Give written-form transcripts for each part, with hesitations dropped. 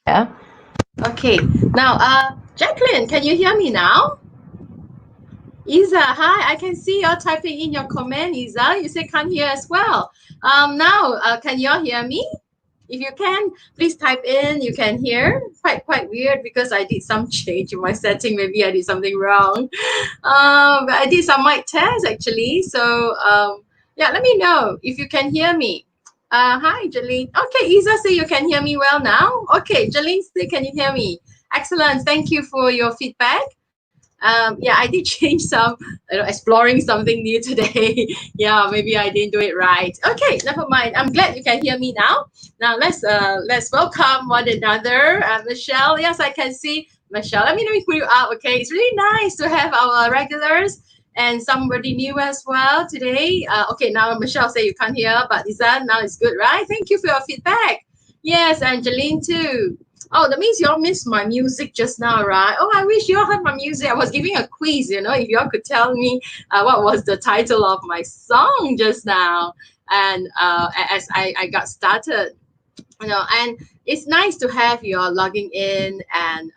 Yeah. Okay. Now, Jacqueline, can you hear me now? Isa, hi. I can see you're typing in your comment, Isa. You say can't hear as well. Now, can you all hear me? If you can, please type in. You can hear. Quite weird because I did some change in my setting. Maybe I did something wrong. But I did some mic test actually. So yeah, let me know if you can hear me. Hi, Jolene. Okay, Isa say you can hear me well now. Okay, Jolene say can you hear me? Excellent. Thank you for your feedback. Yeah, I did change some, exploring something new today. Yeah, maybe I didn't do it right. Okay, never mind. I'm glad you can hear me now. Now let's welcome one another. Michelle, yes, I can see Michelle. Let me know if you are okay. It's really nice to have our regulars and somebody new as well today. Okay, now Michelle say you can't hear, but Lisa, now it's good, right? Thank you for your feedback. Yes, Angeline too. Oh, that means you all missed my music just now, right? Oh, I wish you all heard my music. I was giving a quiz, if you all could tell me what was the title of my song just now. And as I got started, and it's nice to have you all logging in and,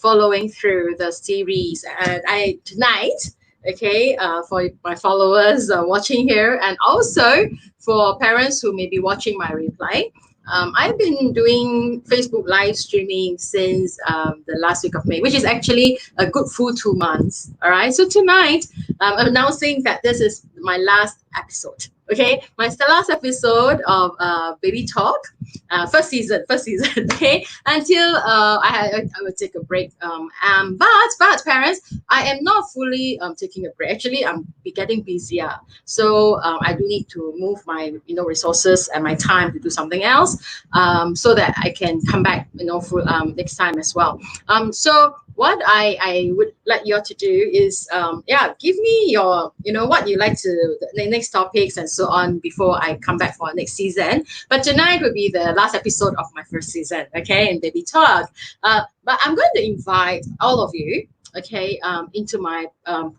following through the series. And tonight, okay, for my followers watching here, and also for parents who may be watching my replay. I've been doing Facebook live streaming since the last week of May, which is actually a good full 2 months. All right. So tonight, I'm announcing that this is my last episode. Okay, my last episode of Baby Talk, first season. Okay, until I will take a break. But parents, I am not fully taking a break. Actually, I'm getting busier, so I do need to move my resources and my time to do something else, so that I can come back for next time as well. So what I would like you all to do is give me your what you like to the next topics and so on before I come back for next season. But tonight will be the last episode of my first season, okay, in Baby Talk. But I'm going to invite all of you, okay, into my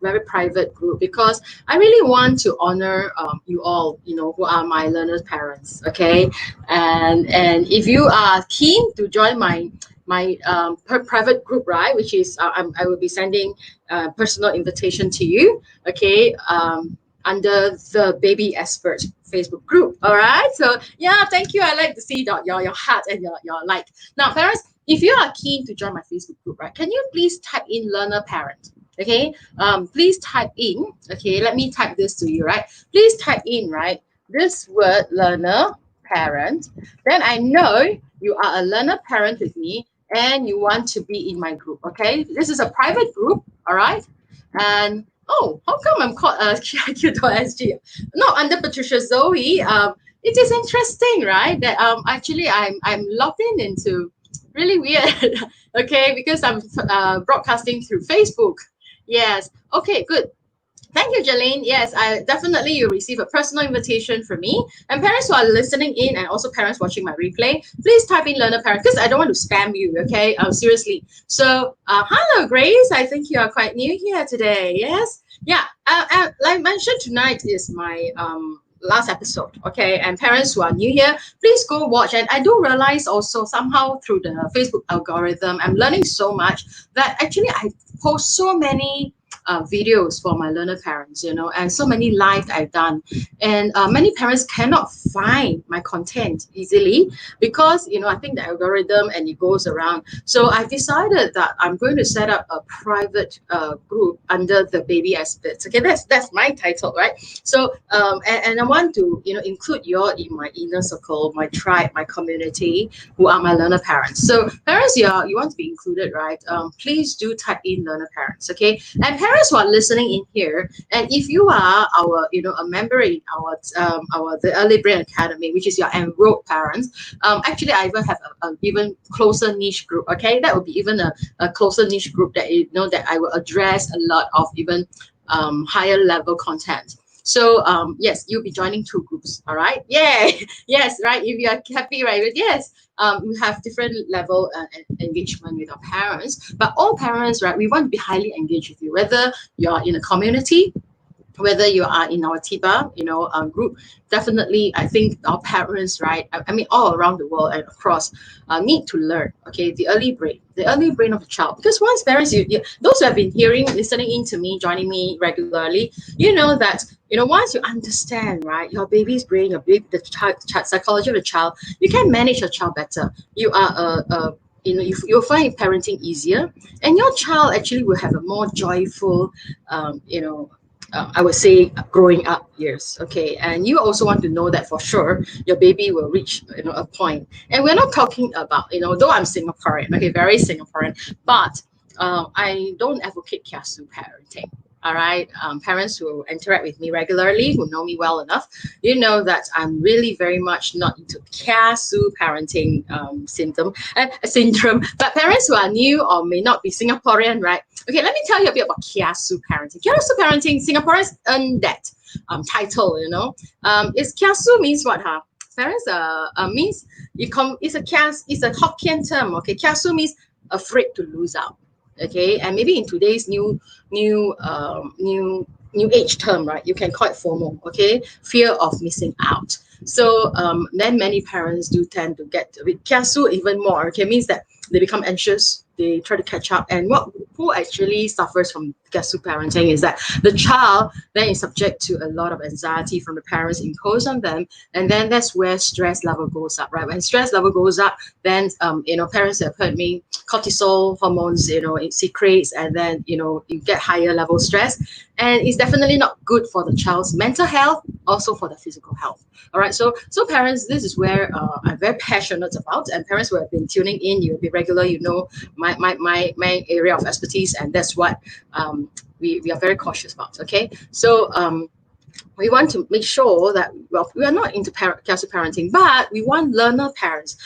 very private group, because I really want to honor you all, who are my learners' parents, okay. And if you are keen to join my private group, right, which is I will be sending personal invitation to you, okay, under the Baby Expert Facebook group. All right. So yeah, thank you. I like to see your heart and your like. Now, parents, if you are keen to join my Facebook group, right, can you please type in learner parent? Okay. Please type in. Okay. Let me type this to you, right? Please type in, right, this word learner parent. Then I know you are a learner parent with me and you want to be in my group. Okay. This is a private group. All right. And oh, how come I'm called QQ.SG? No, under Patricia Zoey. It is interesting, right? That actually I'm logged into really weird. Okay, because I'm broadcasting through Facebook. Yes. Okay, good. Thank you, Jolene. Yes, I definitely you receive a personal invitation from me. And parents who are listening in and also parents watching my replay, please type in learner parent because I don't want to spam you, okay? Seriously. So, hello, Grace. I think you are quite new here today. Yes. Yeah. Like mentioned, tonight is my last episode, okay? And parents who are new here, please go watch. And I do realize also somehow through the Facebook algorithm, I'm learning so much that actually I post so many videos for my learner parents, and so many live I've done. And many parents cannot find my content easily because, I think the algorithm and it goes around. So I've decided that I'm going to set up a private group under the Baby Experts. Okay, that's my title, right? So, and I want to, include you all in my inner circle, my tribe, my community, who are my learner parents. So parents, you want to be included, right? Please do type in learner parents, okay? And parents who are listening in here, and if you are our, a member in our the Early Brain Academy, which is your enrolled parents, actually I even have a even closer niche group. Okay, that would be even a closer niche group that that I will address a lot of even higher level content. So yes, you'll be joining 2 groups. All right. Yeah. Yes. Right. If you are happy, right? But yes, we have different level engagement with our parents. But all parents, right? We want to be highly engaged with you, whether you're in a community, whether you are in our TIBA, group, definitely, I think our parents, right? I mean, all around the world and across, need to learn, okay, the early brain of a child. Because once parents, those who have been listening in to me, joining me regularly, you know that, once you understand, right, your baby's brain, the psychology of the child, you can manage your child better. You are you'll find parenting easier, and your child actually will have a more joyful, I would say, growing up years. Okay, and you also want to know that for sure your baby will reach a point. And we're not talking about, though I'm Singaporean, okay, very Singaporean, but I don't advocate kiasu parenting. All right, parents who interact with me regularly, who know me well enough, you know that I'm really very much not into kiasu parenting syndrome. But parents who are new or may not be Singaporean, right? Okay, let me tell you a bit about kiasu parenting. Kiasu parenting, Singaporeans earn that title. Is kiasu means what? Parents means it's a Hokkien term. Okay, kiasu means afraid to lose out. Okay, and maybe in today's new age term, right, you can call it FOMO. Okay, fear of missing out. So then many parents do tend to get a bit kiasu even more. Okay, means that they become anxious, they try to catch up, and who actually suffers from kiasu parenting is that the child then is subject to a lot of anxiety from the parents imposed on them, and then that's where stress level goes up, right? When stress level goes up, then parents have heard me, cortisol hormones, it secretes, and then you get higher level stress, and it's definitely not good for the child's mental health, also for the physical health. All right, so parents, this is where I'm very passionate about, and parents who have been tuning in, you'll be regular, my area of expertise, and that's what we are very cautious about. Okay, so we want to make sure that, well, we are not into kiasu parenting, but we want learner parents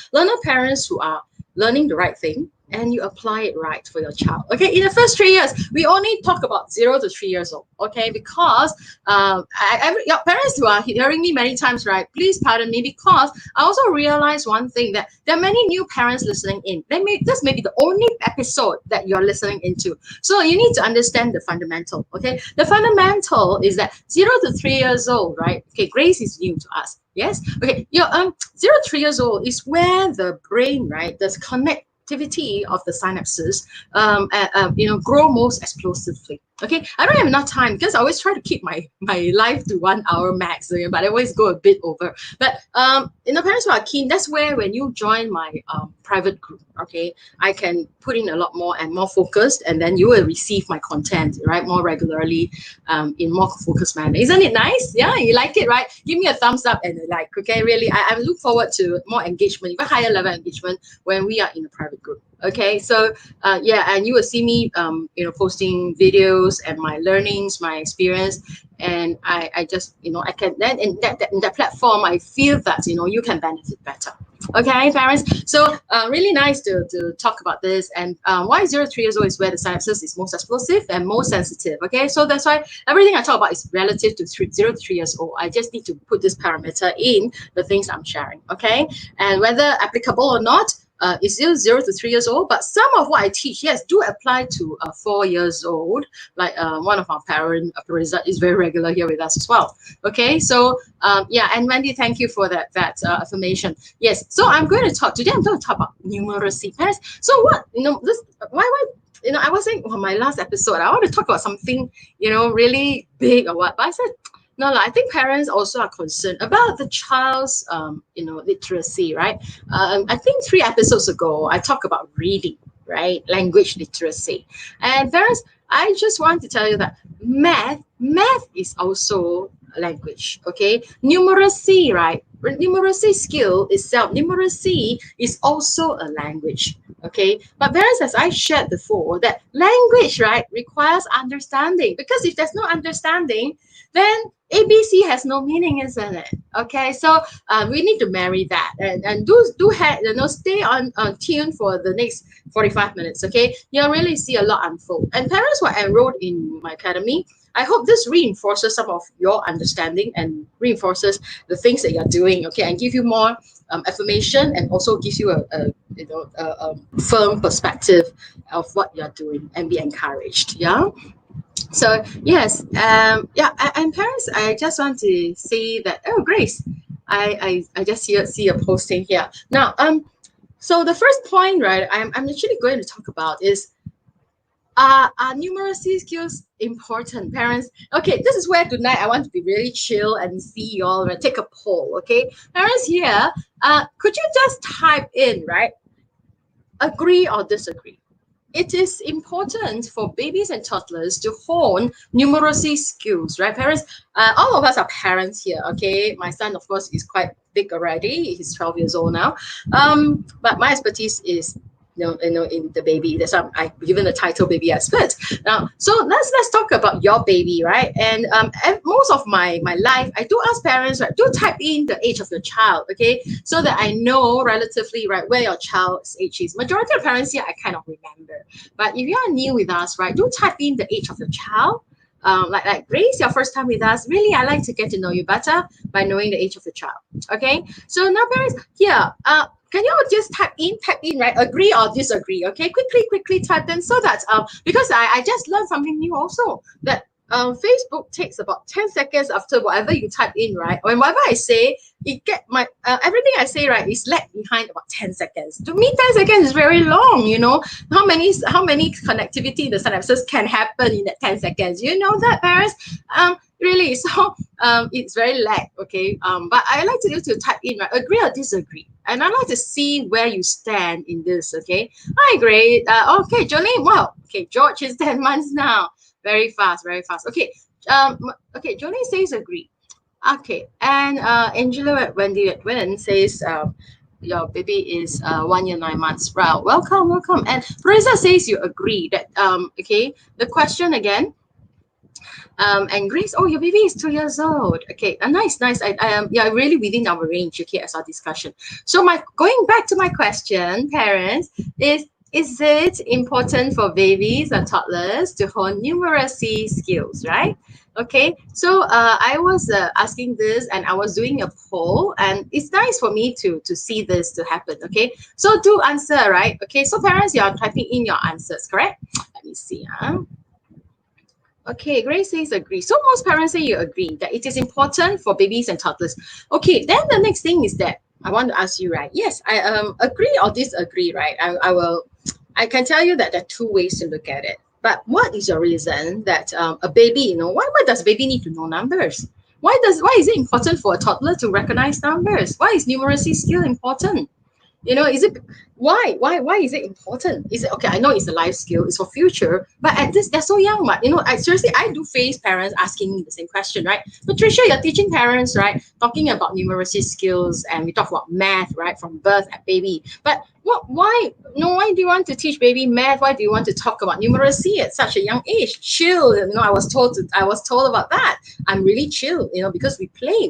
who are learning the right thing, and you apply it right for your child. Okay, in the first 3 years, we only talk about 0 to 3 years old. Okay, because your parents who are hearing me many times, right? Please pardon me, because I also realized one thing, that there are many new parents listening in. This may be the only episode that you're listening into. So you need to understand the fundamental. Okay, the fundamental is that 0 to 3 years old, right? Okay, Grace is new to us. Yes. Okay. 0 to 3 years old is where the brain, right, the connectivity of the synapses, grow most explosively. Okay, I don't have enough time because I always try to keep my life to 1 hour max, but I always go a bit over. But parents who are keen, that's where when you join my private group, okay, I can put in a lot more and more focused, and then you will receive my content, right, more regularly, in more focused manner. Isn't it nice? Yeah, you like it, right? Give me a thumbs up and a like. Okay, really, I look forward to more engagement, even higher level engagement when we are in a private group. Okay, so and you will see me posting videos and my learnings, my experience, and I just I can then in that platform, I feel that you can benefit better. Okay, parents. So really nice to talk about this, and why 0 to 3 years old is where the synapses is most explosive and most sensitive. Okay, so that's why everything I talk about is relative to 0 to 3 years old. I just need to put this parameter in the things I'm sharing. Okay, and whether applicable or not, is still 0 to 3 years old, but some of what I teach, yes, do apply to 4 years old. Like one of our parents, Patricia, is very regular here with us as well. Okay, so and Wendy, thank you for that affirmation. Yes, so I'm going to talk about numeracy. Parents, so what this? Why? I was saying my last episode, I want to talk about something really big or what, but I said, no, I think parents also are concerned about the child's, literacy, right? I think 3 episodes ago, I talked about reading, right? Language literacy. And parents, I just want to tell you that math is also a language, okay? Numeracy, right? Numeracy skill itself, numeracy is also a language, okay? But parents, as I shared before, that language, right, requires understanding, because if there's no understanding, then ABC has no meaning, isn't it? Okay, so we need to marry that, and do have stay on tune for the next 45 minutes. Okay, you'll really see a lot unfold. And parents who are enrolled in my academy, I hope this reinforces some of your understanding and reinforces the things that you're doing. Okay, and give you more affirmation, and also gives you a firm perspective of what you're doing, and be encouraged. Yeah. So yes, yeah, and parents, I just want to say that. Oh, Grace, I just see a posting here now. So the first point, right? I'm actually going to talk about is are numeracy skills important, parents? Okay, this is where tonight I want to be really chill and see you all. Right? Take a poll, okay, parents here. Could you just type in, right? Agree or disagree? It is important for babies and toddlers to hone numeracy skills, right? Parents, all of us are parents here, okay? My son, of course, is quite big already. He's 12 years old now. But my expertise is in the baby. That's why I've given the title baby expert. Now, so let's talk about your baby, right? And most of my life, I do ask parents, right, do type in the age of your child, okay? So that I know relatively, right, where your child's age is. Majority of parents here, I kind of remember. But if you are new with us, right, do type in the age of your child. Like Grace, your first time with us. Really, I like to get to know you better by knowing the age of the child. Okay. So now, parents, here, can you all just type in, right? Agree or disagree? Okay, quickly type in so that because I just learned something new also that Facebook takes about 10 seconds after whatever you type in, right? When whatever I say, it get my everything I say, right, is lag behind about 10 seconds. To me, 10 seconds is very long, you know. How many connectivity the synapses can happen in that 10 seconds? You know that, parents? Really, so it's very lag, okay. But I like you to type in, right, agree or disagree, and I like to see where you stand in this, okay. Hi, great. Okay, Jolene. Wow. Okay, George is 10 months now. Very fast, very fast. Okay. Okay, Jolene says agree. Okay, and Angela Wendy Edwin says your baby is 1 year 9 months. Wow, welcome. And Teresa says you agree that okay. The question again. And Grace, oh, your baby is 2 years old. Okay, nice. I yeah, really within our range. Okay, as our discussion. So my going back to my question, parents, is it important for babies and toddlers to hone numeracy skills, right? Okay, so I was asking this and I was doing a poll, and it's nice for me to see this to happen. Okay, so do answer, right? Okay, so parents, you are typing in your answers, correct? Let me see. Okay, Grace says agree. So most parents say you agree that it is important for babies and toddlers. Okay, then the next thing is that I want to ask you, right? Yes, I agree or disagree, right? I can tell you that there are two ways to look at it. But what is your reason that a baby, why does a baby need to know numbers? Why is it important for a toddler to recognize numbers? Why is numeracy skill important? Is it why is it important? Is it okay? I know it's a life skill, it's for future, but at this they're so young, but I do face parents asking me the same question, right? Patricia, you're teaching parents, right? Talking about numeracy skills, and we talk about math, right, from birth at baby. But why do you want to teach baby math? Why do you want to talk about numeracy at such a young age? Chill, I was told about that. I'm really chill, because we play.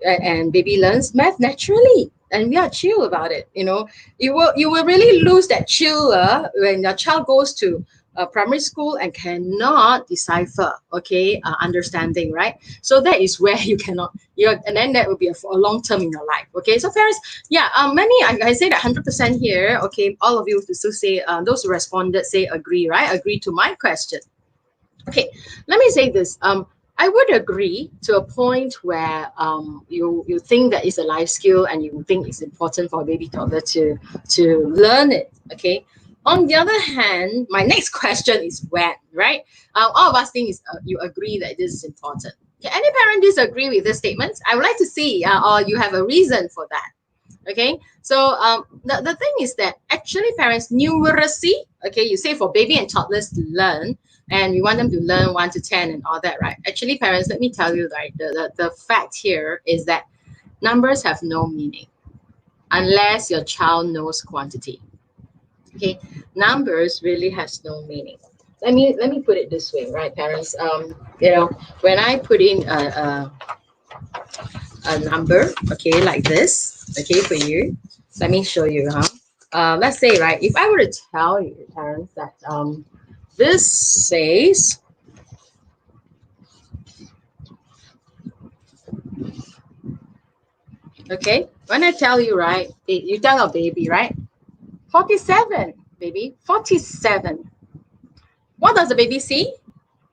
And baby learns math naturally, and we are chill about it. You will really lose that chill when your child goes to primary school and cannot decipher, okay, understanding, right? So that is where you cannot, and then that will be for a long term in your life. Okay, so parents, yeah, many, I say that 100% here. Okay, all of you to still say, those who responded say agree, right? Agree to my question. Okay, let me say this. I would agree to a point where you think that it's a life skill and you think it's important for a baby toddler to learn it. Okay. On the other hand, my next question is when, right? All of us think is you agree that this is important. Okay, any parent disagree with this statement? I would like to see, or you have a reason for that. Okay, so the thing is that actually parents numeracy, okay, you say for baby and toddlers to learn, and we want them to learn 1 to 10 and all that, right? Actually, parents, let me tell you, right, the fact here is that numbers have no meaning unless your child knows quantity. Okay, numbers really has no meaning. Let me put it this way, right, parents? When I put in a number, okay, like this, okay, for you, let me show you, let's say, right, if I were to tell you, parents, that this says okay, when I tell you, right, you tell a baby, right, 47, baby, 47. What does the baby see?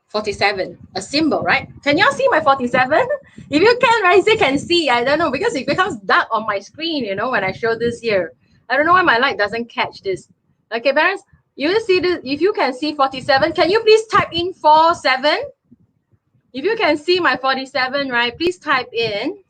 47, a symbol, right? Can y'all see my 47? If you can, right, they can see. I don't know, because it becomes dark on my screen, you know, when I show this here. I don't know why my light doesn't catch this. Okay, parents, you see this? If you can see 47, can you please type in 47? If you can see my 47, right, please type in.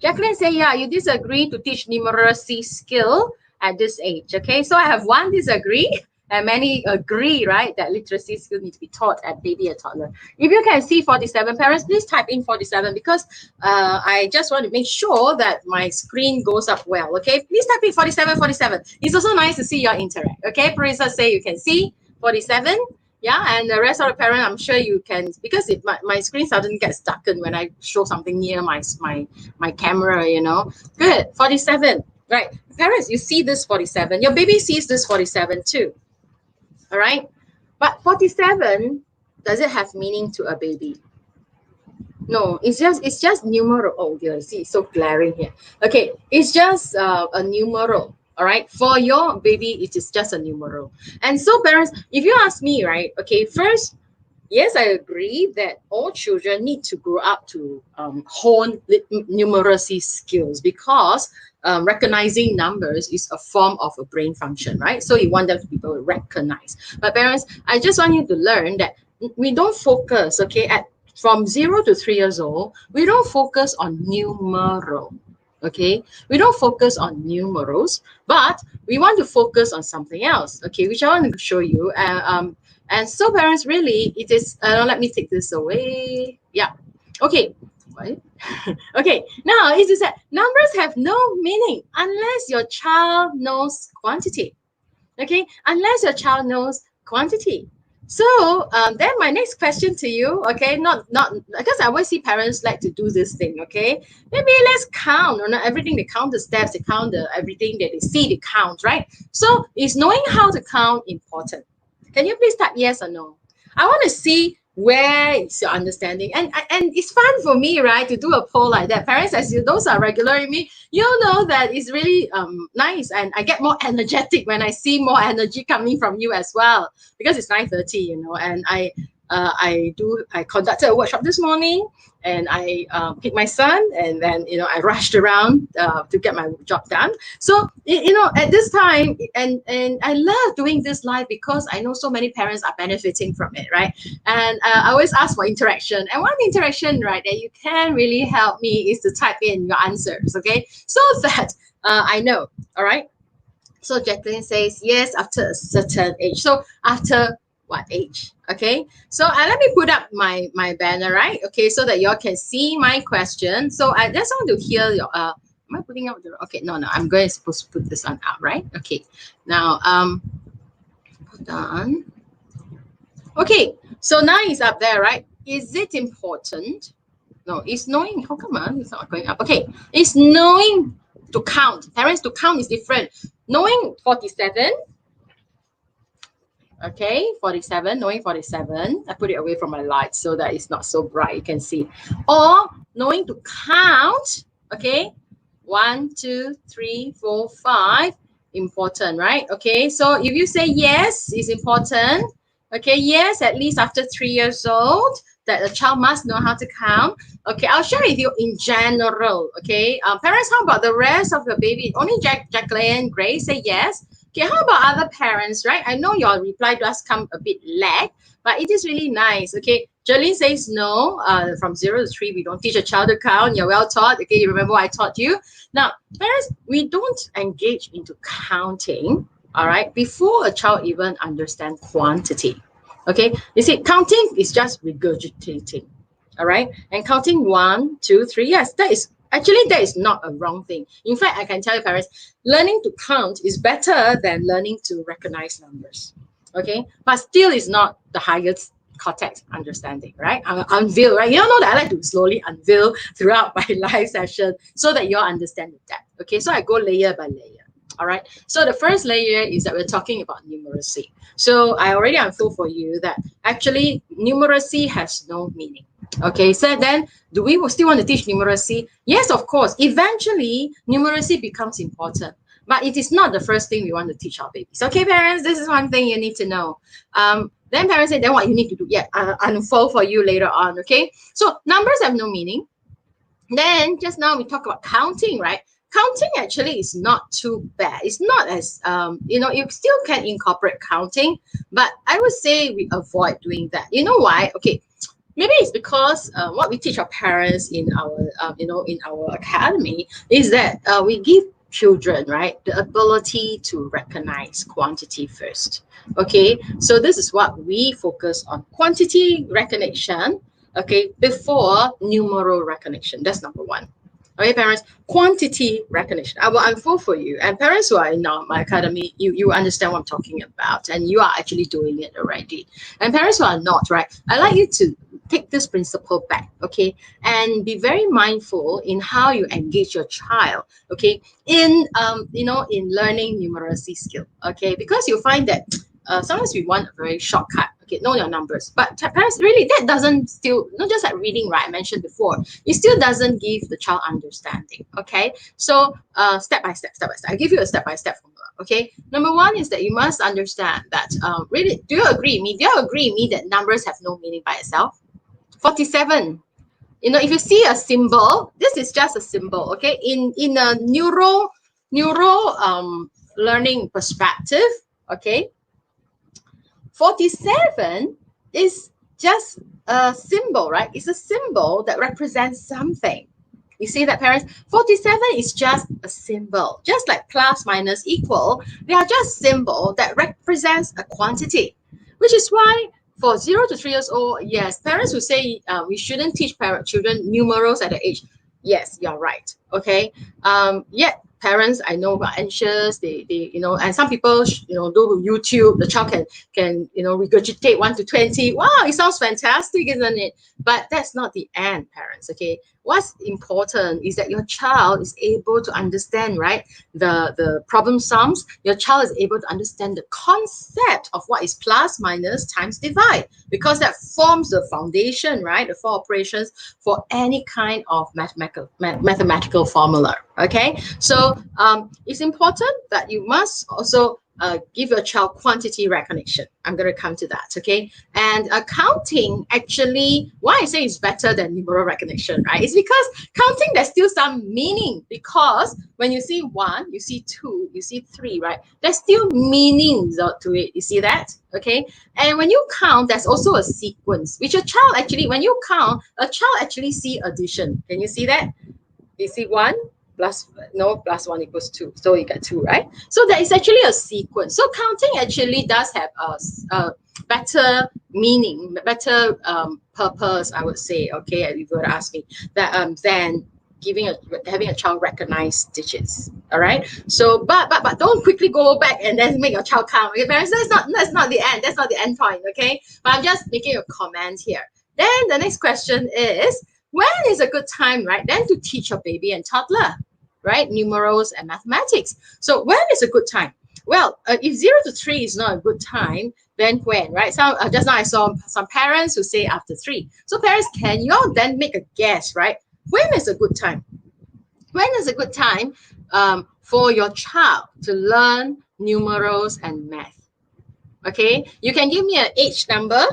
Jacqueline say, yeah, you disagree to teach numeracy skill at this age. Okay, so I have one disagree and many agree, right, that literacy skill need to be taught at baby and toddler. If you can see 47, parents, please type in 47, because I just want to make sure that my screen goes up well. Okay, please type in 47, 47. It's also nice to see your interact. Okay, Patricia say you can see 47. Yeah, and the rest of the parent, I'm sure you can, because my screen suddenly gets darkened when I show something near my camera, you know. Good, 47, right. Parents, you see this 47. Your baby sees this 47 too, all right? But 47, does it have meaning to a baby? No, it's just numeral. Oh dear, see, it's so glaring here. Okay, it's just a numeral. All right, for your baby, it is just a numeral. And so, parents, if you ask me, right, okay, first, yes, I agree that all children need to grow up to hone numeracy skills, because recognizing numbers is a form of a brain function, right? So you want them to be able to recognize. But parents, I just want you to learn that we don't focus, okay, from 0 to 3 years old, we don't focus on numeral. Okay, we don't focus on numerals, but we want to focus on something else, okay, which I want to show you. And so, parents, really, it is, let me take this away. Yeah, okay. What? Okay, now it is that numbers have no meaning unless your child knows quantity. Okay, unless your child knows quantity. So then my next question to you, okay, not because I always see parents like to do this thing, okay, maybe let's count, or not everything, they count the steps, they count everything that they see, they count, right? So is knowing how to count important? Can you please type yes or no? I want to see where is your understanding, and it's fun for me, right, to do a poll like that. Parents, as those are regular in me, you know that it's really nice, and I get more energetic when I see more energy coming from you as well, because it's 9:30, you know, and I conducted a workshop this morning, and I picked my son, and then, you know, I rushed around to get my job done. So, you know, at this time, and I love doing this live because I know so many parents are benefiting from it, right? And I always ask for interaction, and one interaction, right, that you can really help me is to type in your answers, okay, so that I know. All right, so Jacqueline says yes, after a certain age. So after what age? Okay, so let me put up my banner, right? Okay, so that y'all can see my question. So I just want to hear your am I putting out the, okay, no, I'm going to supposed to put this on out, right? Okay, now put on. Okay, so now it's up there, right? Is it important? No, it's knowing. How come it's not going up? Okay, it's knowing to count. Parents, to count is different. Knowing 47. Okay, 47, knowing 47. I put it away from my light so that it's not so bright, you can see. Or knowing to count, okay, 1, 2, 3, 4, 5, important, right? Okay, so if you say yes, it's important. Okay, yes, at least after 3 years old, that the child must know how to count. Okay, I'll share with you in general, okay? Parents, how about the rest of the baby? Only Jacqueline, Grace say yes. Okay, how about other parents, right? I know your reply does come a bit lag, but it is really nice. Okay, Jolene says no. From 0 to 3, we don't teach a child to count. You're well taught. Okay, you remember what I taught you. Now, parents, we don't engage into counting, all right, before a child even understands quantity. Okay, you see, counting is just regurgitating, all right? And counting 1, 2, 3, yes, that is not a wrong thing. In fact, I can tell you, parents, learning to count is better than learning to recognize numbers, okay? But still is not the highest cortex understanding, right? Unveil, right? You all know that I like to slowly unveil throughout my live session so that you all understand the depth, okay? So I go layer by layer. All right, so the first layer is that we're talking about numeracy. So I already unfold for you that actually numeracy has no meaning. Okay, so then do we still want to teach numeracy? Yes, of course. Eventually, numeracy becomes important. but it is not the first thing we want to teach our babies. Okay, parents, this is one thing you need to know. Then parents say, then what you need to do? Yeah, I'll unfold for you later on. Okay, so numbers have no meaning. Then just now we talk about counting, right? Counting actually is not too bad. It's not as you know, you still can incorporate counting, but I would say we avoid doing that. You know why? Okay, maybe it's because what we teach our parents in our you know, in our academy is that we give children, right, the ability to recognize quantity first. Okay, so this is what we focus on: quantity recognition, okay, before numeral recognition. That's number one. Okay, parents, quantity recognition. I will unfold for you. And parents who are in my academy, you understand what I'm talking about, and you are actually doing it already. And parents who are not, right, I'd like you to take this principle back, okay, and be very mindful in how you engage your child, okay, in you know, in learning numeracy skill, okay, because you'll find that sometimes we want a very shortcut, okay, know your numbers, but parents, really, that doesn't still, not just like reading, right, I mentioned before, it still doesn't give the child understanding, okay. So step by step, I'll give you a step-by-step formula. Okay, number one is that you must understand that really, do you agree with me that numbers have no meaning by itself? 47. You know, if you see a symbol, this is just a symbol, okay? In a neuro learning perspective, okay? 47 is just a symbol, right? It's a symbol that represents something. You see that, parents? 47 is just a symbol, just like plus, minus, equal. They are just symbol that represents a quantity, which is why for 0 to 3 years old, yes, parents who say we shouldn't teach children numerals at the age. Yes, you're right. Okay. Yet parents I know are anxious. They you know, and some people you know, do YouTube. The child can you know, regurgitate 1 to 20. Wow, it sounds fantastic, isn't it? But that's not the end, parents. Okay. What's important is that your child is able to understand, right, the problem sums. Your child is able to understand the concept of what is plus, minus, times, divide, because that forms the foundation, right, the four operations for any kind of mathematical formula. Okay, so it's important that you must also give your child quantity recognition. I'm going to come to that, okay? And counting, actually, why I say it's better than numeral recognition, right? It's because counting, there's still some meaning, because when you see 1, you see 2, you see 3, right? There's still meanings to it. You see that? Okay? And when you count, there's also a sequence, which a child actually, when you count, a child actually see addition. Can you see that? You see 1? Plus 1 equals 2, so you get 2, right? So there is actually a sequence. So counting actually does have a better meaning, better purpose, I would say, okay, if you were to ask me, that than having a child recognize digits. All right, so but don't quickly go back and then make your child count. Okay, parents, that's not the end, that's not the end point. Okay, but I'm just making a comment here. Then the next question is, when is a good time, right, then to teach your baby and toddler, right, numerals and mathematics? So when is a good time? Well, if 0 to 3 is not a good time, then when, right? So just now I saw some parents who say after 3. So parents, can you all then make a guess, right? When is a good time? When is a good time for your child to learn numerals and math? Okay, you can give me an age number,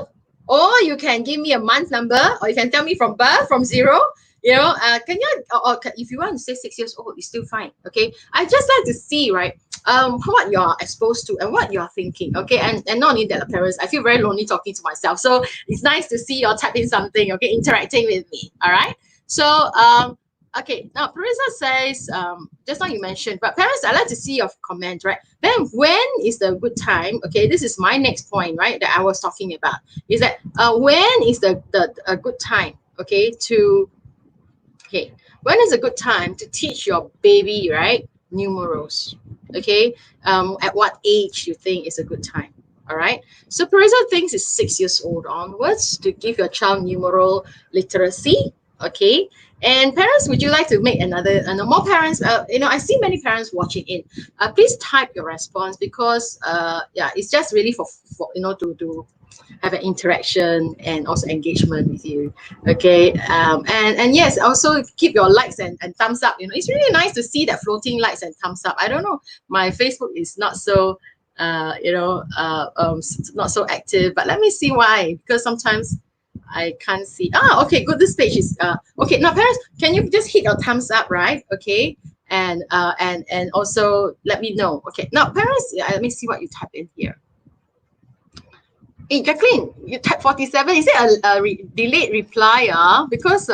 or you can give me a month number, or you can tell me from birth, from 0. You know, can you, or if you want to say 6 years old, it's still fine. Okay, I just like to see, right, what you're exposed to and what you're thinking. Okay, and not only that, parents, I feel very lonely talking to myself, so it's nice to see you're typing something, okay, interacting with me. All right, so okay, now Patricia says, just now you mentioned, but parents, I'd like to see your comment, right? Then when is the good time? Okay, this is my next point, right, that I was talking about, is that when is a good time, okay, when is a good time to teach your baby, right, numerals? Okay, at what age you think is a good time? All right, so Patricia thinks it's 6 years old onwards to give your child numeral literacy. Okay. And parents, would you like to make another, more parents, I see many parents watching in. Please type your response because, yeah, it's just really for to have an interaction and also engagement with you. Okay. And yes, also keep your likes and thumbs up. It's really nice to see that floating likes and thumbs up. I don't know. My Facebook is not so, not so active, but let me see why. Because sometimes I can't see. Okay, good. This page is okay. Now, parents, can you just hit your thumbs up, right? Okay, and also let me know. Okay, now, parents, let me see what you type in here. Hey, Jacqueline, you type 47. Is it a delayed reply? Because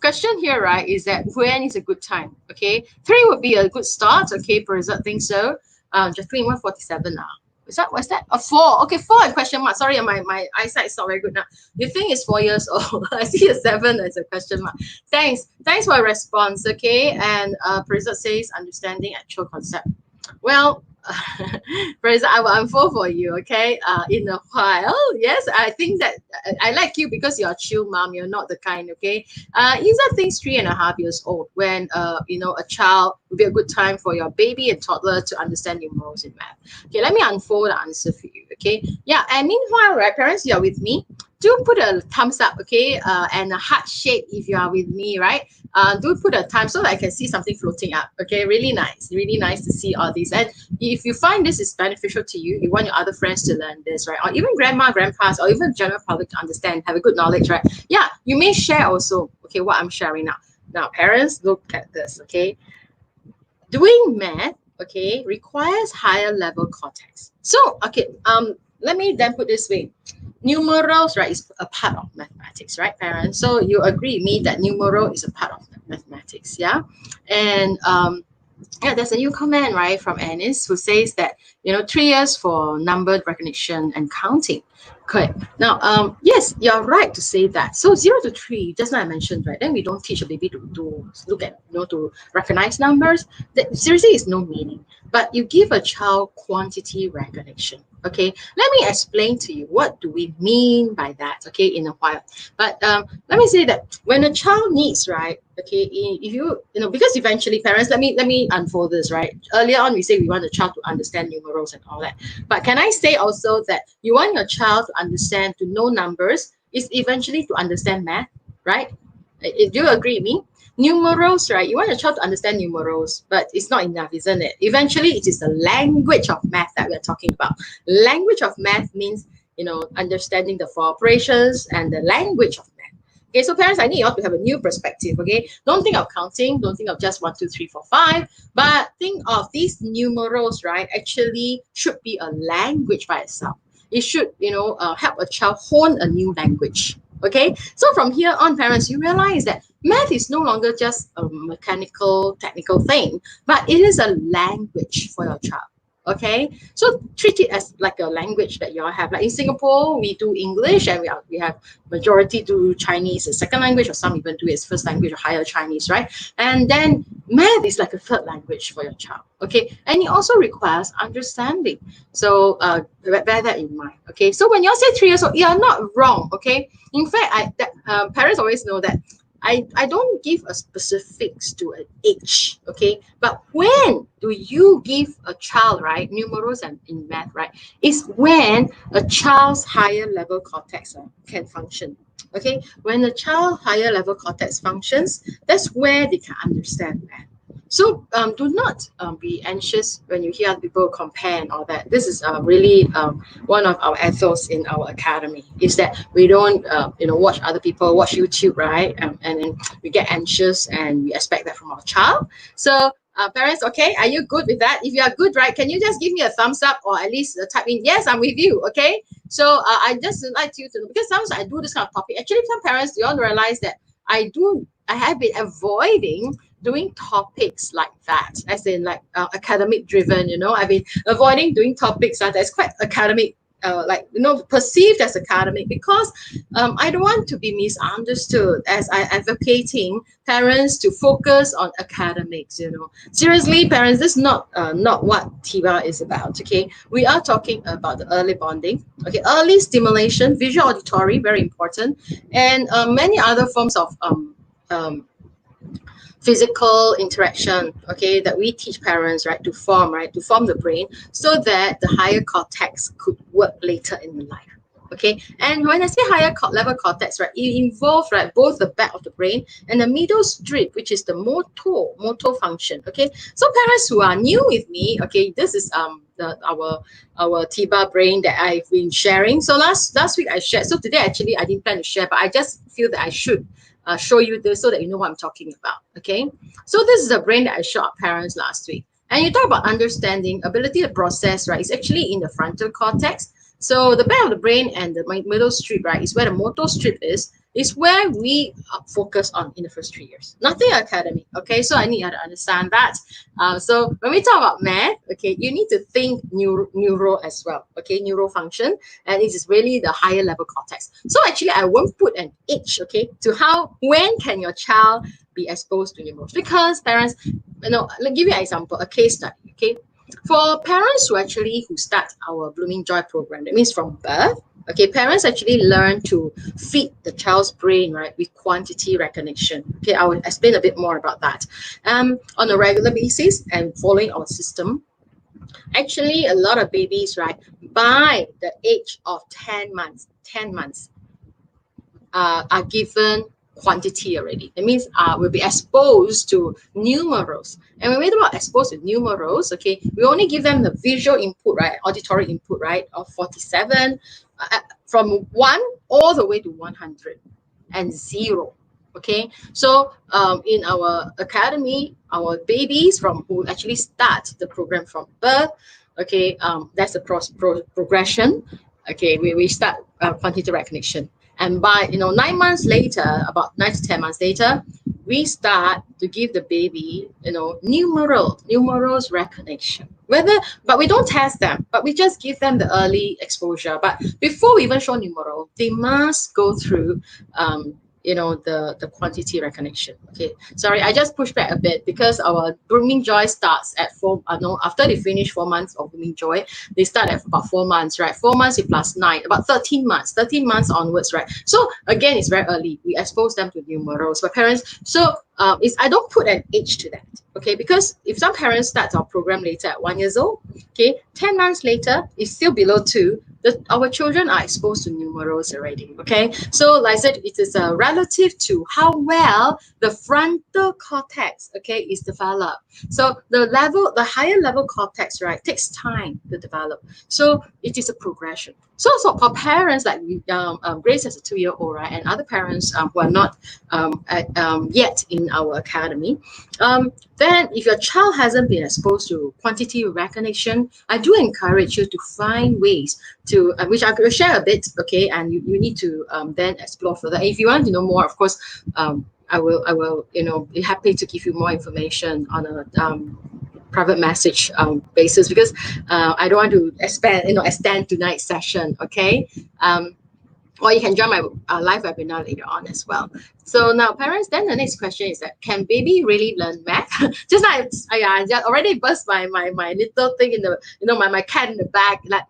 question here, right, is that when is a good time? Okay, 3 would be a good start. Okay, Perzat thinks so. Jacqueline, 147 now. What's that? A 4. Okay, 4 and question mark. Sorry, my eyesight is not very good now. You think it's 4 years old? I see a 7 as a question mark. Thanks for your response. Okay, and Perzat says understanding actual concept. Well, Fraser, I will unfold for you, okay? In a while. Yes, I think that I like you because you're a chill mom. You're not the kind, okay? Isa thinks 3.5 years old when a child would be a good time for your baby and toddler to understand numerals in math. Okay, let me unfold the answer for you, okay? Yeah, and meanwhile, right, parents, you're with me. Do put a thumbs up, okay? And a heart shape if you are with me, right? Do put a time so that I can see something floating up. Okay, really nice to see all these. And if you find this is beneficial to you, you want your other friends to learn this, right? Or even grandma, grandpas, or even general public to understand, have a good knowledge, right? Yeah, you may share also, okay, what I'm sharing now. Now, parents, look at this, okay? Doing math, okay, requires higher level cortex. So, okay, let me then put this way. Numerals, right, is a part of mathematics, right, parents? So you agree with me that numeral is a part of mathematics, yeah? And yeah, there's a new comment, right, from Anis who says that, 3 years for number recognition and counting. Correct. Now, yes, you're right to say that. So 0 to 3, just like I mentioned, right? Then we don't teach a baby to look at, to recognize numbers. That seriously is no meaning. But you give a child quantity recognition. Okay. Let me explain to you what do we mean by that. Okay, in a while. But let me say that when a child needs, right? Okay, if because eventually parents, let me unfold this, right? Earlier on, we say we want the child to understand numerals and all that. But can I say also that you want your child to understand, to know numbers, is eventually to understand math, right? Do you agree with me? Numerals, right? You want your child to understand numerals, but it's not enough, isn't it? Eventually, it is the language of math that we're talking about. Language of math means, understanding the 4 operations and the language of math. Okay, so parents, I need you all to have a new perspective. Okay, don't think of counting, don't think of just 1, 2, 3, 4, 5, but think of these numerals, right? Actually, should be a language by itself. It should, help a child hone a new language. Okay, so from here on, parents, you realize that math is no longer just a mechanical, technical thing, but it is a language for your child. Okay, so treat it as like a language that you all have. Like in Singapore, we do English, and we have majority do Chinese as second language, or some even do it as first language or higher Chinese, right? And then math is like a third language for your child. Okay, and it also requires understanding. So bear that in mind. Okay, so when you all say 3 years old, you are not wrong. Okay, in fact, parents always know that I don't give a specifics to an age, okay? But when do you give a child, right, numerals and in math, right, is when a child's higher level cortex can function, okay? When the child higher level cortex functions, that's where they can understand math. So do not be anxious when you hear people compare and all that. This is really one of our ethos in our academy, is that we don't watch other people, watch YouTube, right? And then we get anxious and we expect that from our child. So parents, okay, are you good with that? If you are good, right, can you just give me a thumbs up or at least type in, yes, I'm with you, okay? So I just like you to know, because sometimes I do this kind of topic. Actually, some parents, you all realize that I have been avoiding doing topics like that, as in like academic driven. I've been avoiding doing topics that's quite academic like, perceived as academic, because I don't want to be misunderstood as I advocating parents to focus on academics. Seriously, parents, this is not what TIBA is about. Okay, we are talking about the early bonding. Okay, early stimulation, visual, auditory, very important, and many other forms of um, physical interaction, okay, that we teach parents, right, to form the brain, so that the higher cortex could work later in life. Okay, and when I say higher level cortex, right, it involves, right, both the back of the brain and the middle strip, which is the motor function. Okay, so parents who are new with me, okay, this is our TIBA brain that I've been sharing. So last week I shared. So today actually I didn't plan to share, but I just feel that I should show you this so that you know what I'm talking about. Okay, so this is the brain that I showed our parents last week. And you talk about understanding, ability to process, right? It's actually in the frontal cortex. So the back of the brain and the middle strip, right, is where the motor strip is where we focus on in the first 3 years. Nothing academic, okay? So I need you to understand that. So when we talk about math, okay, you need to think neuro as well, okay? Neural function, and it is really the higher level cortex. So actually, I won't put an age, okay, to when can your child be exposed to numerals? Because parents, let me give you an example, a case study, okay? For parents who start our Blooming Joy program, that means from birth, okay, parents actually learn to feed the child's brain, right, with quantity recognition. Okay, I will explain a bit more about that. On a regular basis and following our system, actually a lot of babies, right, by the age of 10 months, are given quantity already. That means we'll be exposed to numerals. And when we talk about exposed to numerals, okay, we only give them the visual input, right, auditory input, right, of 47, from 1 all the way to 100 and 0. Okay, so in our academy, our babies who actually start the program from birth, okay, that's the progression. Okay, we start quantity recognition. And by 9 months later, about 9 to 10 months later, we start to give the baby numerals recognition. But we don't test them, but we just give them the early exposure. But before we even show numeral, they must go through the quantity recognition. Okay, sorry, I just pushed back a bit because our Blooming Joy starts at after they finish 4 months of Blooming Joy, they start at about 4 months, right? 4 months plus 9, about 13 months onwards, right? So again, it's very early. We expose them to numerals, but parents, so I don't put an age to that, okay? Because if some parents start our program later at 1 year old, okay, 10 months later, it's still below 2. Our children are exposed to numerals already, okay? So like I said, it is relative to how well the frontal cortex, okay, is developed. So the higher level cortex, right, takes time to develop. So it is a progression. So for parents like Grace as a 2-year-old, right, and other parents who are not yet in our academy, then if your child hasn't been exposed to quantity recognition, I do encourage you to find ways to, which I will share a bit, okay, and you need to then explore further. And if you want to know more, of course, I will be happy to give you more information on a private message basis, because I don't want to extend tonight's session, okay? Or you can join my live webinar later on as well. So now, parents, then the next question is that, can baby really learn math? Just like I already burst my little thing in the, my cat in the bag. Like,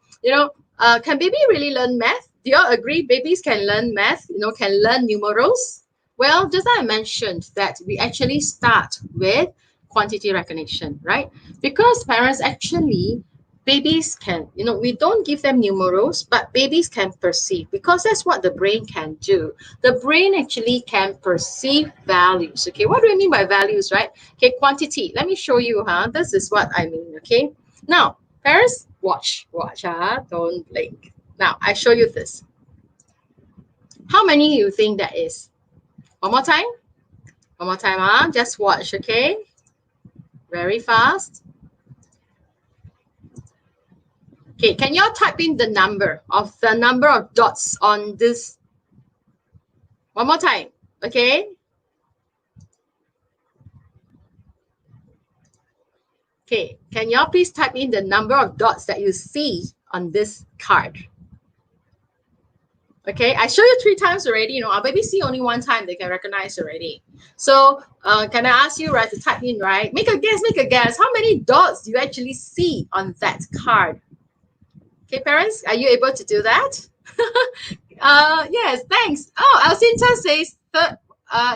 can baby really learn math? Do you all agree babies can learn math? Can learn numerals? Well, just like I mentioned, that we actually start with quantity recognition, right? Because parents actually, babies can, we don't give them numerals, but babies can perceive, because that's what the brain can do. The brain actually can perceive values. Okay, what do I mean by values, right? Okay, quantity. Let me show you, this is what I mean, okay? Now, parents, watch, don't blink. Now, I show you this. How many you think that is? One more time, just watch, okay? Very fast. Okay, can you all type in the number of dots on this? One more time, okay? Okay, can you all please type in the number of dots that you see on this card? Okay, I show you 3 times already. You know, our baby see only 1 time, they can recognize already. So can I ask you, right, to type in, right? Make a guess, make a guess. How many dots do you actually see on that card? Okay, parents, are you able to do that? Yes, thanks. Oh, Alcinta says,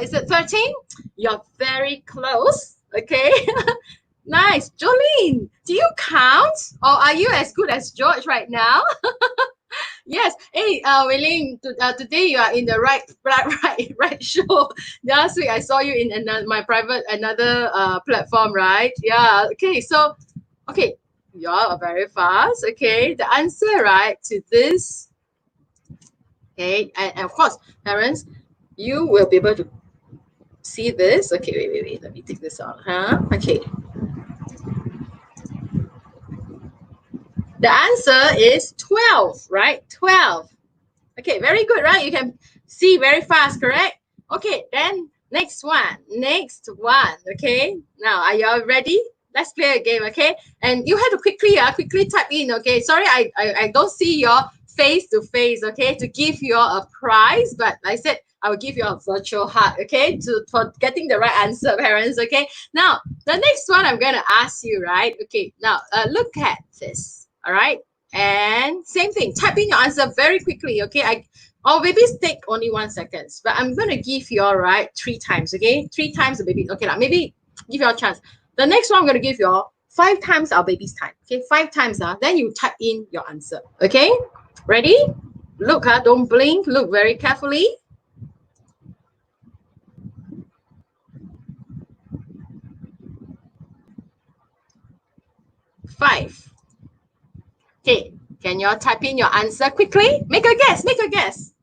is it 13? You're very close. Okay. Nice. Jolene, do you count? Or are you as good as George right now? Yes. Hey, Wei-Ling, today you are in the right show. Last week I saw you in another platform, right? Yeah. Okay. So, okay, you are very fast. Okay. The answer, right, to this. Okay, and of course, parents, you will be able to see this. Okay, wait. Let me take this out. Okay. The answer is 12, right? 12. Okay, very good, right? You can see very fast, correct? Okay, then next one. Okay. Now, are you all ready? Let's play a game, okay? And you have to quickly type in, okay? Sorry, I don't see your face to face, okay? To give you a prize, but I said I will give you a virtual hug, okay? For getting the right answer, parents, okay? Now, the next one I'm going to ask you, right? Okay, now look at this. All right, and same thing, type in your answer very quickly, okay? Our babies take only 1 second, but I'm going to give you all right 3 times, okay? 3 times the baby, okay? Now maybe give you a chance. The next one I'm going to give you all 5 times our baby's time, okay? 5 times, then you type in your answer, okay? Ready? Look, don't blink, look very carefully. 5. Okay, can you all type in your answer quickly? Make a guess, make a guess.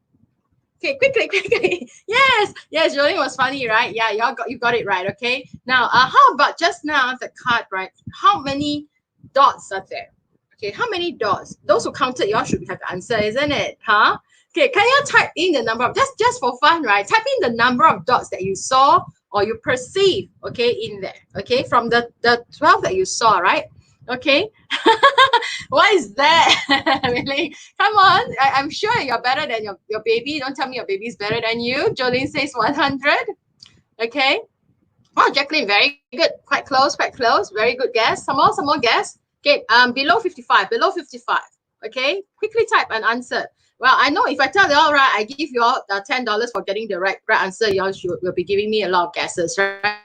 Okay, quickly. Yes, Jolene was funny, right? Yeah, you got it right, okay? Now, how about just now the card, right? How many dots are there? Okay, how many dots? Those who counted, y'all should have the answer, isn't it? Huh? Okay, can you type in the number of, just for fun, right? Type in the number of dots that you saw or you perceive, okay, in there, okay? From the 12 that you saw, right? Okay. What is that? Really? Come on. I'm sure you're better than your baby. Don't tell me your baby's better than you. Jolene says 100. Okay. Oh, Jacqueline, very good. Quite close. Very good guess. Some more guess. Okay. Below 55. Okay. Quickly type an answer. Well, I know if I tell you all right, I give you all $10 for getting the right answer. You all will be giving me a lot of guesses, right?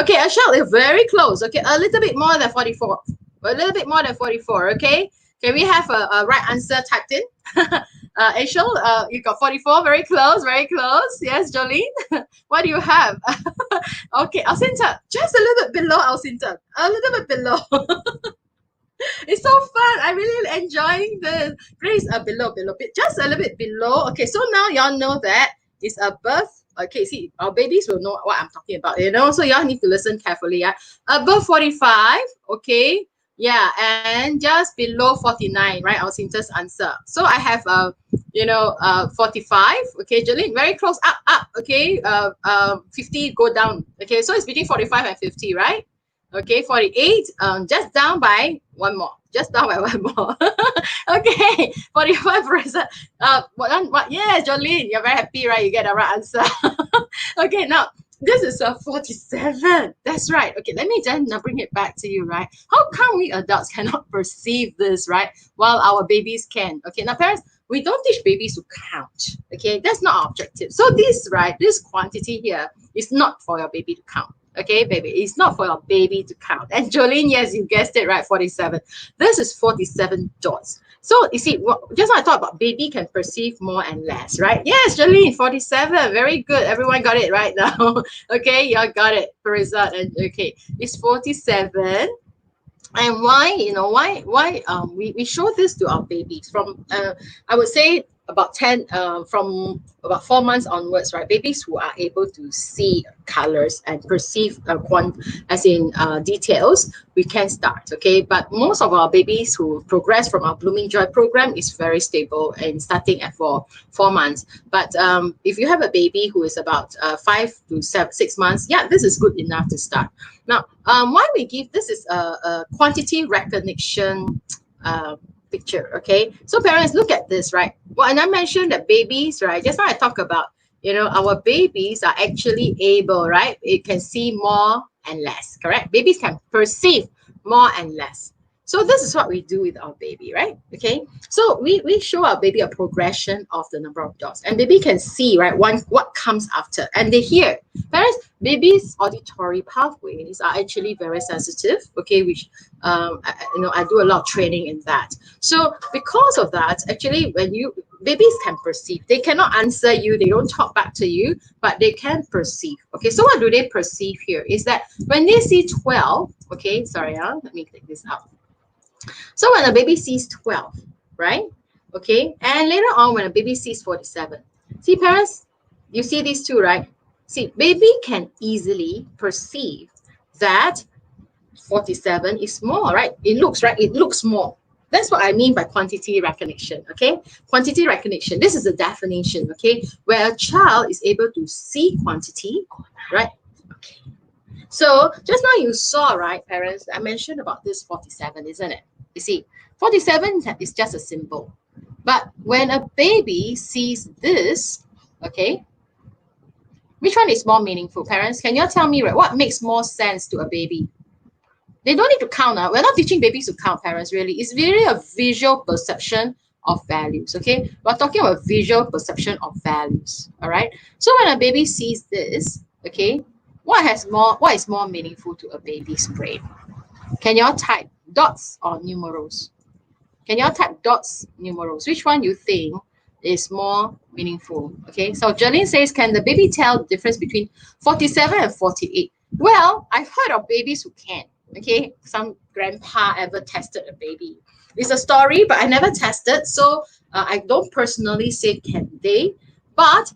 Okay, Ashel is very close. Okay, a little bit more than 44. A little bit more than 44, okay? Can we have a right answer typed in? Ashel, you got 44, very close. Yes, Jolene, what do you have? Okay, Alcinta, just a little bit below Alcinta, a little bit below. It's so fun. I'm really enjoying the Grace, below, just a little bit below. Okay, so now y'all know that it's above. Okay, see, our babies will know what I'm talking about, you know, so y'all need to listen carefully. Yeah, above 45, okay. Yeah, and just below 49, right? Our Cinta's answer. So I have 45. Okay, Jolene, very close. Up. Okay, 50 go down. Okay, so it's between 45 and 50, right? Okay, 48. Just down by one more. Okay, 45%. What? Yeah, Jolene, you're very happy, right? You get the right answer. Okay, now this is a 47. That's right. Okay, let me then bring it back to you, right? How come we adults cannot perceive this, right? While our babies can. Okay, now parents, we don't teach babies to count. Okay, that's not our objective. So this quantity here is not for your baby to count. Okay, baby, it's not for your baby to count. And Jolene, yes, you guessed it, right? 47. This is 47 dots. So you see, just like I talked about, baby can perceive more and less, right? Yes, Jolene, 47. Very good. Everyone got it right now. Okay, y'all got it. Patricia, and okay, it's 47. And why, we show this to our babies from, I would say, about 10 from about 4 months onwards, right? Babies who are able to see colors and perceive details, we can start. Okay, but most of our babies who progress from our Blooming Joy program is very stable and starting at 4 months. But if you have a baby who is about 5 to 6 months, yeah, this is good enough to start. Now, why we give this is a quantity recognition picture, okay? So parents, look at this, right? Well, and I mentioned that babies, right? Just now I talk about, you know, our babies are actually able, right? It can see more and less, correct? Babies can perceive more and less. So this is what we do with our baby, right? Okay. So we show our baby a progression of the number of dots, and baby can see, right, what comes after, and they hear. Parents, babies' auditory pathways are actually very sensitive, okay, which I do a lot of training in that. So because of that, actually, when babies can perceive, they cannot answer you, they don't talk back to you, but they can perceive. Okay, so what do they perceive here is that when they see 12, okay, sorry, let me take this out. So when a baby sees 12, right? Okay, and later on when a baby sees 47, see parents, you see these two, right? See, baby can easily perceive that 47 is small, right? It looks small. That's what I mean by quantity recognition, okay? Quantity recognition, this is the definition, okay? Where a child is able to see quantity, right? Okay. So just now you saw, right, parents, I mentioned about this 47, isn't it? You see, 47 is just a symbol. But when a baby sees this, okay, which one is more meaningful? Parents, can you tell me, right, what makes more sense to a baby? They don't need to count. We're not teaching babies to count, parents, really. It's really a visual perception of values, okay? We're talking about visual perception of values, all right? So when a baby sees this, okay, what is more meaningful to a baby's brain? Can y'all type dots or numerals? Can y'all type dots, numerals? Which one you think is more meaningful? Okay, so Jolene says, can the baby tell the difference between 47 and 48? Well, I've heard of babies who can. Okay, some grandpa ever tested a baby. It's a story, but I never tested, so I don't personally say can they. But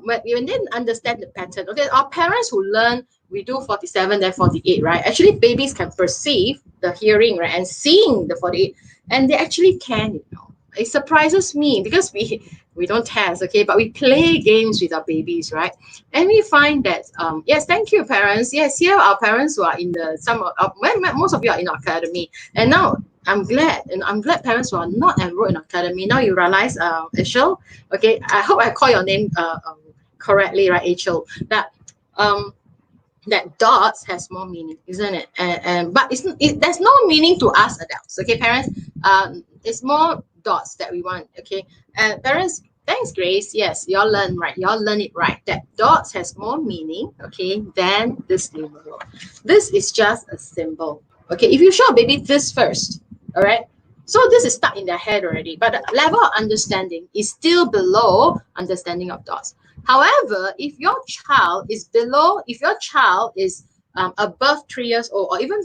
when they didn't understand the pattern, okay, our parents who learn, we do 47, then 48, right? Actually, babies can perceive the hearing, right, and seeing the 48, and they actually can, you know. It surprises me because we don't test, okay, but we play games with our babies, right? And we find that yes, thank you, parents. Yes, here are parents who are in the most of you are in our academy, and now I'm glad parents who are not enrolled in academy. Now you realize, Achel, okay, I hope I call your name correctly, right, Achel, that that dots has more meaning, isn't it? But there's no meaning to us adults, okay, parents. It's more dots that we want, okay. And parents, thanks, Grace. Yes, y'all learn right. Y'all learn it right. That dots has more meaning, okay, than this numeral. This is just a symbol, okay. If you show a baby this first, all right. So this is stuck in their head already, but the level of understanding is still below understanding of dots. However, if your child is above 3 years old, or even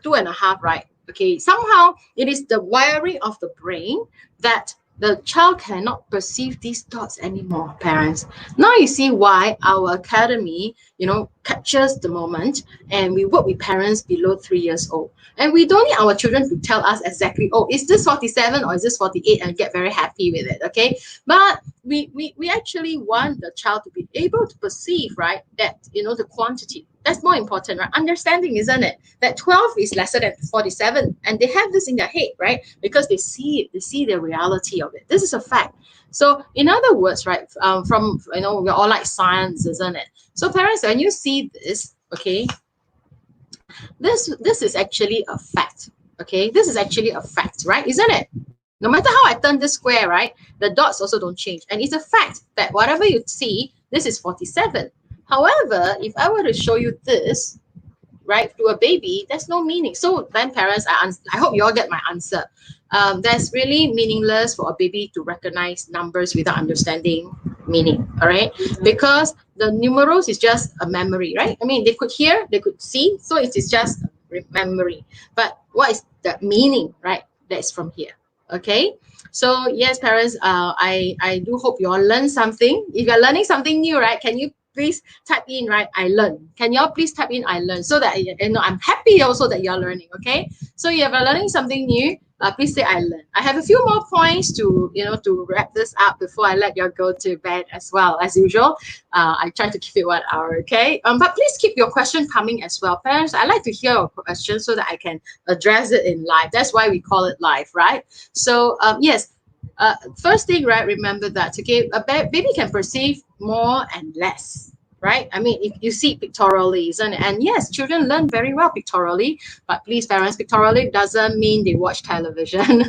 2.5, right? Okay, somehow it is the wiring of the brain that the child cannot perceive these dots anymore, parents. Now you see why our academy, you know, captures the moment, and we work with parents below 3 years old. And we don't need our children to tell us exactly, oh, is this 47 or is this 48, and get very happy with it, okay? But we actually want the child to be able to perceive, right, that, you know, the quantity. That's more important, right? Understanding, isn't it? That 12 is lesser than 47, and they have this in their head, right? Because they see it, they see the reality of it. This is a fact. So in other words, right, from, you know, we're all like science, isn't it? So parents, when you see this, okay, this is actually a fact, okay? This is actually a fact, right? Isn't it? No matter how I turn this square, right, the dots also don't change. And it's a fact that whatever you see, this is 47. However, if I were to show you this, right, to a baby, there's no meaning. So then parents, I hope you all get my answer. That's really meaningless for a baby to recognize numbers without understanding meaning, all right? Because the numerals is just a memory, right? I mean, they could hear, they could see, so it is just memory. But what is the meaning, right? That's from here, okay? So yes, parents, I do hope you all learn something. If you're learning something new, right, can you please type in, right, I learn. Can y'all please type in I learn, so that, you know, I'm happy also that you're learning, okay? So if you're learning something new, Please say I learned. I have a few more points to, to wrap this up before I let you go to bed as well. As usual, I try to keep it 1 hour, okay? But please keep your question coming as well. Parents, I like to hear your question so that I can address it in live. That's why we call it live, right? So, yes, first thing, right, remember that, okay, a baby can perceive more and less, right? I mean, if you see pictorially, isn't it? And yes, children learn very well pictorially, but please, parents, pictorially doesn't mean they watch television.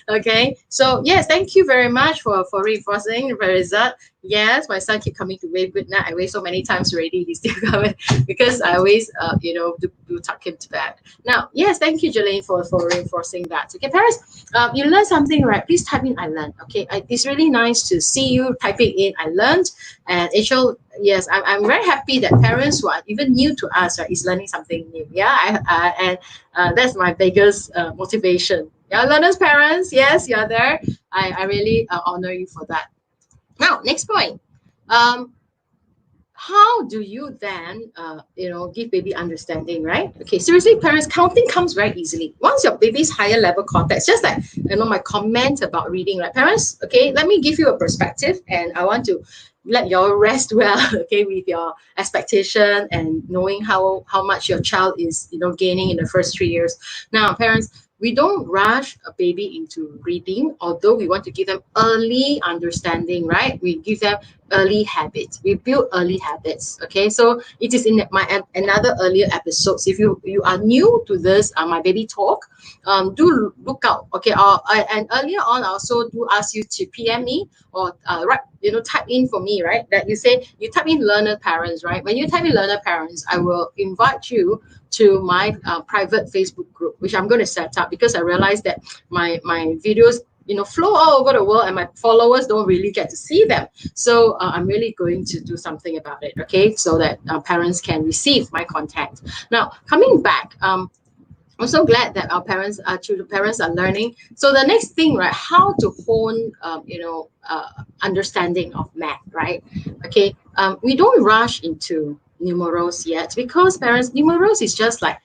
Okay, so yes, thank you very much for reinforcing, Verisa. Yes, my son keep coming to wave good night. I wave so many times already, he's still coming because I always, do tuck him to bed. Now, yes, thank you, Jolene, for reinforcing that. Okay, parents, you learned something, right? Please type in I learned. Okay, it's really nice to see you typing in I learned. And Rachel, yes, I'm very happy that parents who are even new to us, right, is learning something new. Yeah, and that's my biggest motivation. Yeah, learners, parents, yes, you're there. I really honor you for that. Now, next point. How do you then, give baby understanding, right? Okay, seriously, parents, counting comes very easily. Once your baby's higher level cortex, just like, my comment about reading, right? Parents, okay, let me give you a perspective, and I want to let you all rest well, okay, with your expectation and knowing how much your child is, gaining in the first 3 years. Now, parents, we don't rush a baby into reading, although we want to give them early understanding, right? We give them early habits. We build early habits. Okay, so it is in my another earlier episodes. If you are new to this, my baby talk, do look out. Okay, and earlier on, I also do ask you to PM me or type in for me, right? That you say you type in learner parents, right? When you type in learner parents, I will invite you to my private Facebook group, which I'm going to set up because I realized that my videos flow all over the world and my followers don't really get to see them. So I'm really going to do something about it, okay, so that parents can receive my content. Now, coming back, I'm so glad that our parents, children parents are learning. So the next thing, right, how to hone, understanding of math, right? Okay, we don't rush into numerals yet because parents, numerals is just like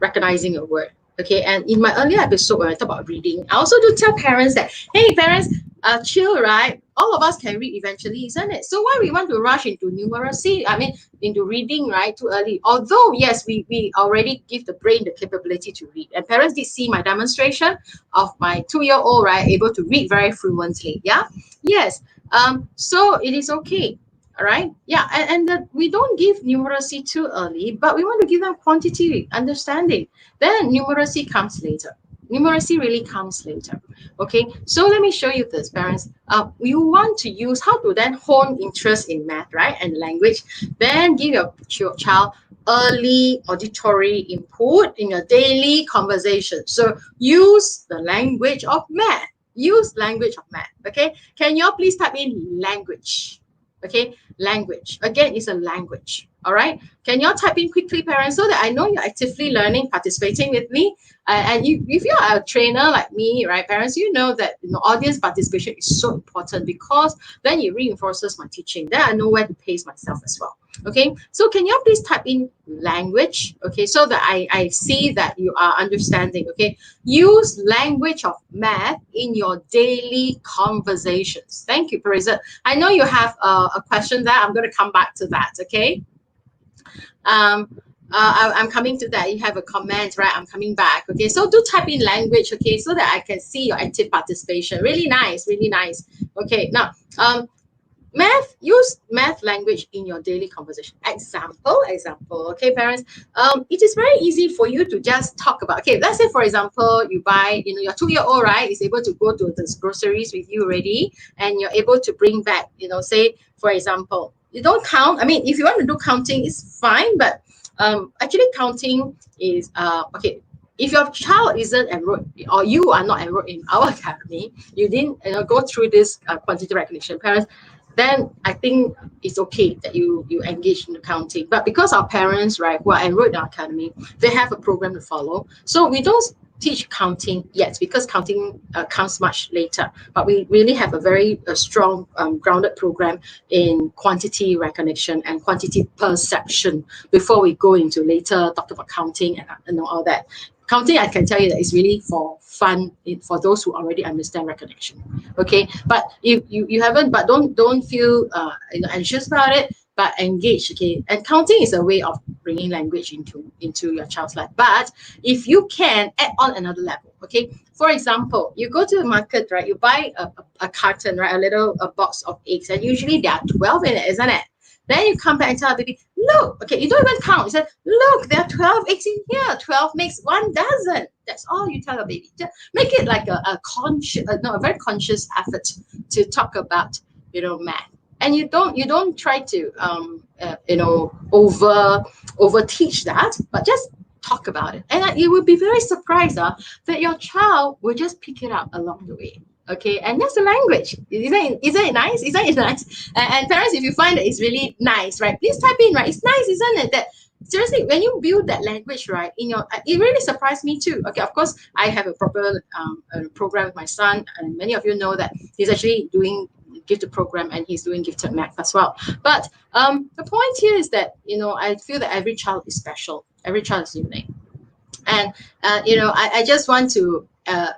recognizing a word. Okay, and in my earlier episode when I talk about reading, I also do tell parents that, hey, parents, chill, right? All of us can read eventually, isn't it? So why we want to rush into numeracy? I mean, into reading, right, too early? Although, yes, we already give the brain the capability to read. And parents did see my demonstration of my 2-year-old, right, able to read very fluently. Yeah, yes. So it is okay. All right. Yeah. And we don't give numeracy too early, but we want to give them quantity understanding. Then numeracy comes later. Numeracy really comes later. Okay. So let me show you this, parents. You want to use how to then hone interest in math, right? And language. Then give your child early auditory input in your daily conversation. So use the language of math. Use language of math. Okay. Can you all please type in language? Okay, language. Again, it's a language. All right. Can you all type in quickly, parents, so that I know you're actively learning, participating with me? And if you are a trainer like me, right, parents, you know that audience participation is so important because then it reinforces my teaching. Then I know where to pace myself as well. Okay. So can you all please type in language? Okay, so that I see that you are understanding. Okay. Use language of math in your daily conversations. Thank you, Patricia. I know you have a question there. I'm going to come back to that. Okay. I'm coming to that. You have a comment, right? I'm coming back. Okay, so do type in language, okay, so that I can see your active participation. Really nice, really nice. Okay, now math, use math language in your daily conversation. Example. Okay, parents, it is very easy for you to just talk about, okay, let's say, for example, you buy, your 2-year-old, right, is able to go to the groceries with you already, and you're able to bring back, say, for example, you don't count. I mean, if you want to do counting, it's fine, but actually counting is, okay, if your child isn't enrolled or you are not enrolled in our academy, you didn't go through this quantity recognition, parents, then I think it's okay that you engage in the counting. But because our parents, right, who are enrolled in our academy, they have a program to follow. So we don't teach counting yet because counting comes much later. But we really have a very strong grounded program in quantity recognition and quantity perception before we go into later talk about counting and all that. Counting, I can tell you that it's really for fun, for those who already understand recognition. Okay, but if you haven't, but don't feel anxious about it, but engage. Okay, and counting is a way of bringing language into your child's life. But if you can add on another level, okay. For example, you go to the market, right? You buy a carton, right? A box of eggs, and usually there are 12 in it, isn't it? Then you come back and tell the baby, look, okay, you don't even count. You said, look, there are 12 eggs in here. 12 makes 1 dozen. That's all you tell your baby. Just make it like a very conscious effort to talk about, math. And you don't try to, over teach that, but just talk about it. And you will be very surprised that your child will just pick it up along the way. Okay, and that's the language. Isn't it nice? Isn't it nice? And parents, if you find that it's really nice, right? Please type in, right? It's nice, isn't it? That seriously, when you build that language, right, it really surprised me too. Okay, of course, I have a proper program with my son, and many of you know that he's actually doing gifted program and he's doing gifted math as well. But the point here is that I feel that every child is special. Every child is unique, and I just want to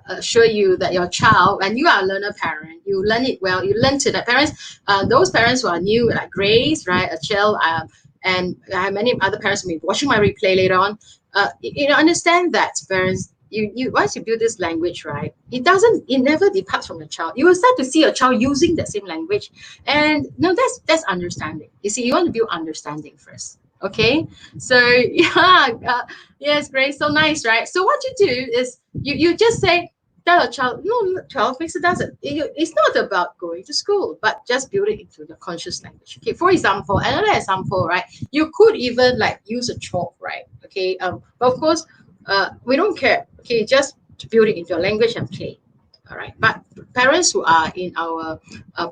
assure you that your child, and you are a learner parent, you learn it well, you learn to that. Parents, those parents who are new, like Grace, right, Achille, and I have many other parents who may be watching my replay later on, understand that parents, you once you build this language, right, it never departs from the child. You will start to see your child using that same language, and that's understanding. You see, you want to build understanding first. Okay, so yes, Grace, so nice, right? So what you do is you just tell a child, no, 12 makes a dozen. It's not about going to school, but just build it into the conscious language. Okay, for example, another example, right? You could even use a chalk, right? Okay, but of course, we don't care. Okay, just to build it into your language and play. All right, but parents who are in our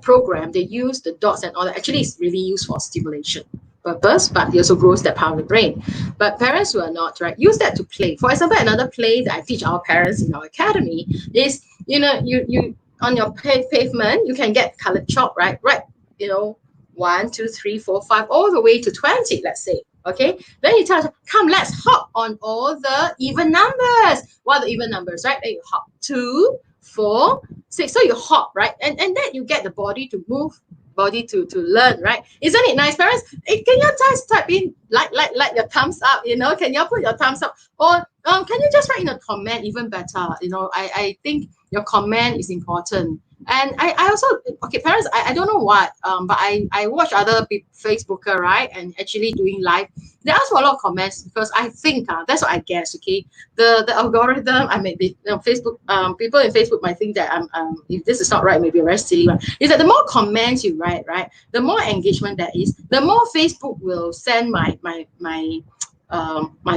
program, they use the dots and all that. Actually, it's really used for stimulation purpose, but it also grows that part of the brain. But parents who are not, right, use that to play. For example, another play that I teach our parents in our academy is, you on your pavement, you can get colored chalk, right? 1, 2, 3, 4, 5, all the way to 20, let's say. Okay, then you tell them, come, let's hop on all the even numbers. What are the even numbers, right? Then you hop 2, 4, 6. So you hop, right? And then you get the body to move, body to learn, right? Isn't it nice, parents? Can you guys type in like your thumbs up? Can you put your thumbs up, or can you just write in a comment? Even better. I think your comment is important. And I also, okay, parents, I don't know what, but I watch other Facebooker, right, and actually doing live. They ask for a lot of comments because I think that's what I guess. Okay, the algorithm, I may be, Facebook, people in Facebook might think that if this is not right, maybe a very silly one. Is that the more comments you write, right, the more engagement there is, the more Facebook will send my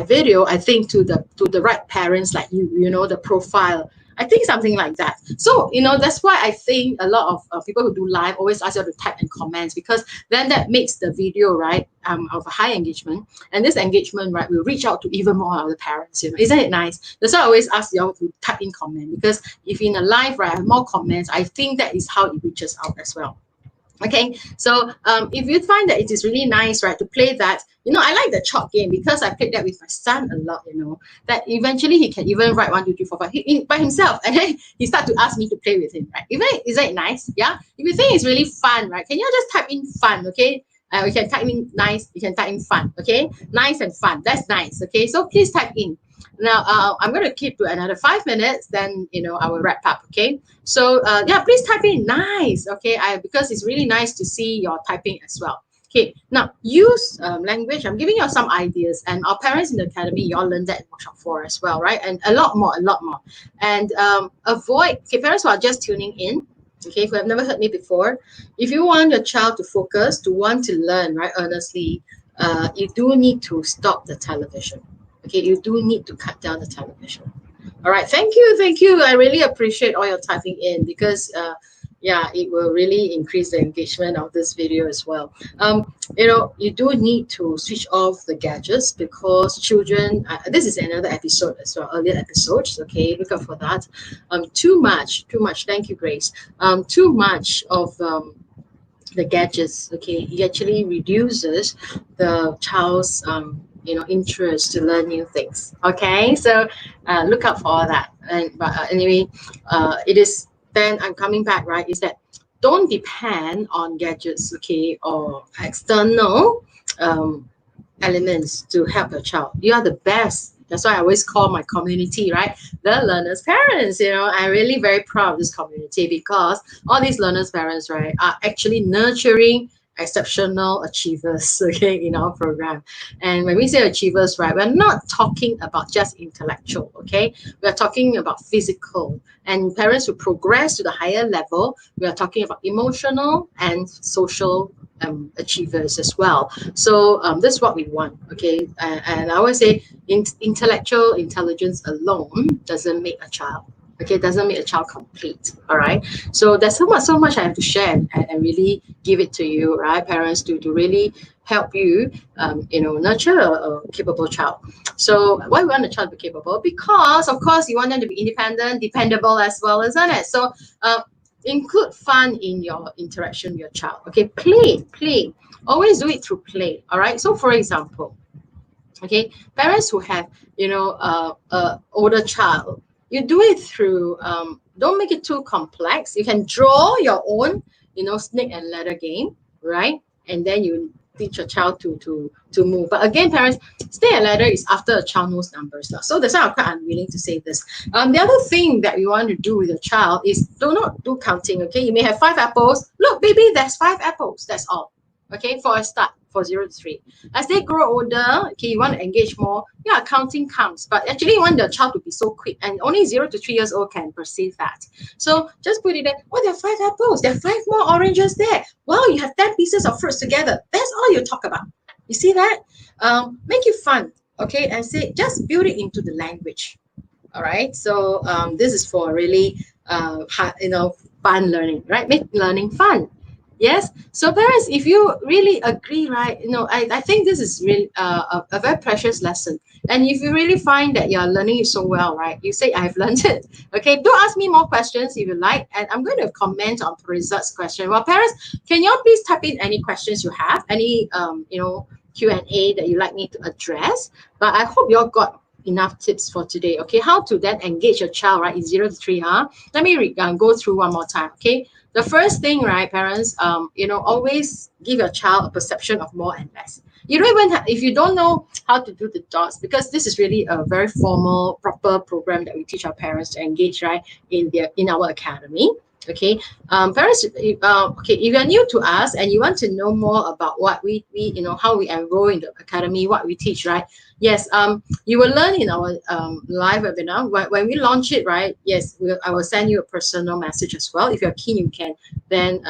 video, I think, to the right parents like you, the profile. I think something like that. So, that's why I think a lot of people who do live always ask you to type in comments, because then that makes the video, right, of a high engagement. And this engagement, right, will reach out to even more of the parents. Isn't it nice? That's why I always ask you all to type in comment, because if in a live, right, I have more comments, I think that is how it reaches out as well. Okay, so if you find that it is really nice, right, to play that, I like the chalk game because I played that with my son a lot, that eventually he can even write 1, 2, 3, 4, 5 by himself, and then he start to ask me to play with him, right? Isn't it nice? Yeah. If you think it's really fun, right, can you just type in fun? Okay. You can type in nice. You can type in fun. Okay. Nice and fun. That's nice. Okay. So please type in. Now, I'm going to keep to another 5 minutes, then, I will wrap up, okay? So, yeah, please type in nice, okay? Because it's really nice to see your typing as well. Okay, now, use language. I'm giving you some ideas, and our parents in the academy, you all learned that in workshop 4 as well, right? And a lot more. And avoid, okay, parents who are just tuning in, okay, if you have never heard me before, if you want your child to focus, to want to learn, right, earnestly, you do need to stop the television. Okay, you do need to cut down the television. All right, thank you. I really appreciate all your typing in, because yeah, it will really increase the engagement of this video as well. You do need to switch off the gadgets, because children, this is another episode as well, earlier episodes, okay, look out for that. Too much, thank you, Grace. Too much of the gadgets, okay, it actually reduces the child's interest to learn new things. Okay, so look out for all that. And but anyway, it is then I'm coming back, right? Is that don't depend on gadgets, okay, or external elements to help your child. You are the best. That's why I always call my community, right? The learners' parents. I'm really very proud of this community because all these learners' parents, right, are actually nurturing exceptional achievers, okay, in our program. And when we say achievers, right, we're not talking about just intellectual, okay? We're talking about physical. And parents who progress to the higher level, we are talking about emotional and social achievers as well. So this is what we want, okay? And I always say intellectual intelligence alone doesn't make a child, okay? Doesn't make a child complete, all right? So there's so much I have to share and really give it to you, right, parents, to really help you, nurture a capable child. So why we want a child to be capable? Because of course you want them to be independent, dependable as well, isn't it? So include fun in your interaction with your child. Okay, play. Always do it through play. All right. So, for example, okay, parents who have older child, you do it through. Don't make it too complex. You can draw your own, snake and ladder game, right? And then you teach your child to move. But again, parents, snake and ladder is after a child knows numbers. So that's why I'm quite unwilling to say this. The other thing that you want to do with your child is do not do counting. Okay, you may have 5 apples. Look, baby, there's 5 apples. That's all. Okay, for a start, for 0 to 3. As they grow older, okay, you want to engage more. Yeah, counting counts, but actually you want the child to be so quick, and only 0 to 3 years old can perceive that. So just put it there. Oh, there are 5 apples. There are 5 more oranges there. Wow, you have 10 pieces of fruits together. That's all you talk about. You see that? Make it fun, okay, and say just build it into the language. All right. So this is for really fun learning, right? Make learning fun. Yes. So parents, if you really agree, right, I think this is really a very precious lesson. And if you really find that you're learning it so well, right, you say, I've learned it. Okay, do ask me more questions if you like. And I'm going to comment on Parisat's question. Well, parents, can you all please type in any questions you have, any, Q&A that you'd like me to address? But I hope you all got enough tips for today. Okay, how to then engage your child, right, in 0 to 3, huh? Let me go through one more time, okay? The first thing, right, parents, always give your child a perception of more and less. You don't even if you don't know how to do the dots, because this is really a very formal, proper program that we teach our parents to engage, right, in our academy. Okay, parents, okay, if you're new to us and you want to know more about what we how we enroll in the academy, what we teach, right? Yes, you will learn in our live webinar. When we launch it, right? Yes, I will send you a personal message as well. If you're keen, you can then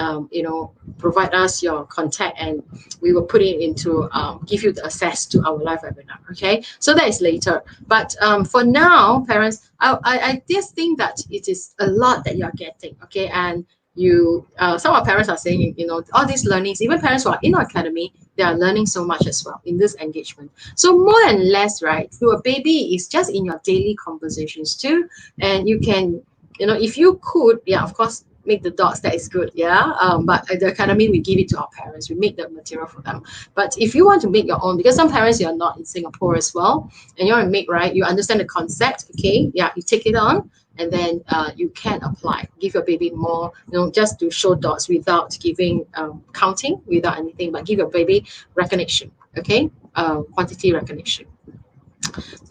provide us your contact, and we will put it into give you the access to our live webinar. Okay, so that is later. But for now, parents, I just think that it is a lot that you are getting. Okay, and some of our parents are saying, all these learnings, even parents who are in our academy, they are learning so much as well in this engagement. So more and less, right, to a baby is just in your daily conversations too. And you can, if you could, yeah, of course, make the dots, that is good, yeah. But at the academy, we give it to our parents. We make the material for them. But if you want to make your own, because some parents, you're not in Singapore as well, and you want to make, right, you understand the concept, okay, yeah, you take it on, and then you can apply, give your baby more, just to show dots without giving counting, without anything, but give your baby recognition, okay, quantity recognition.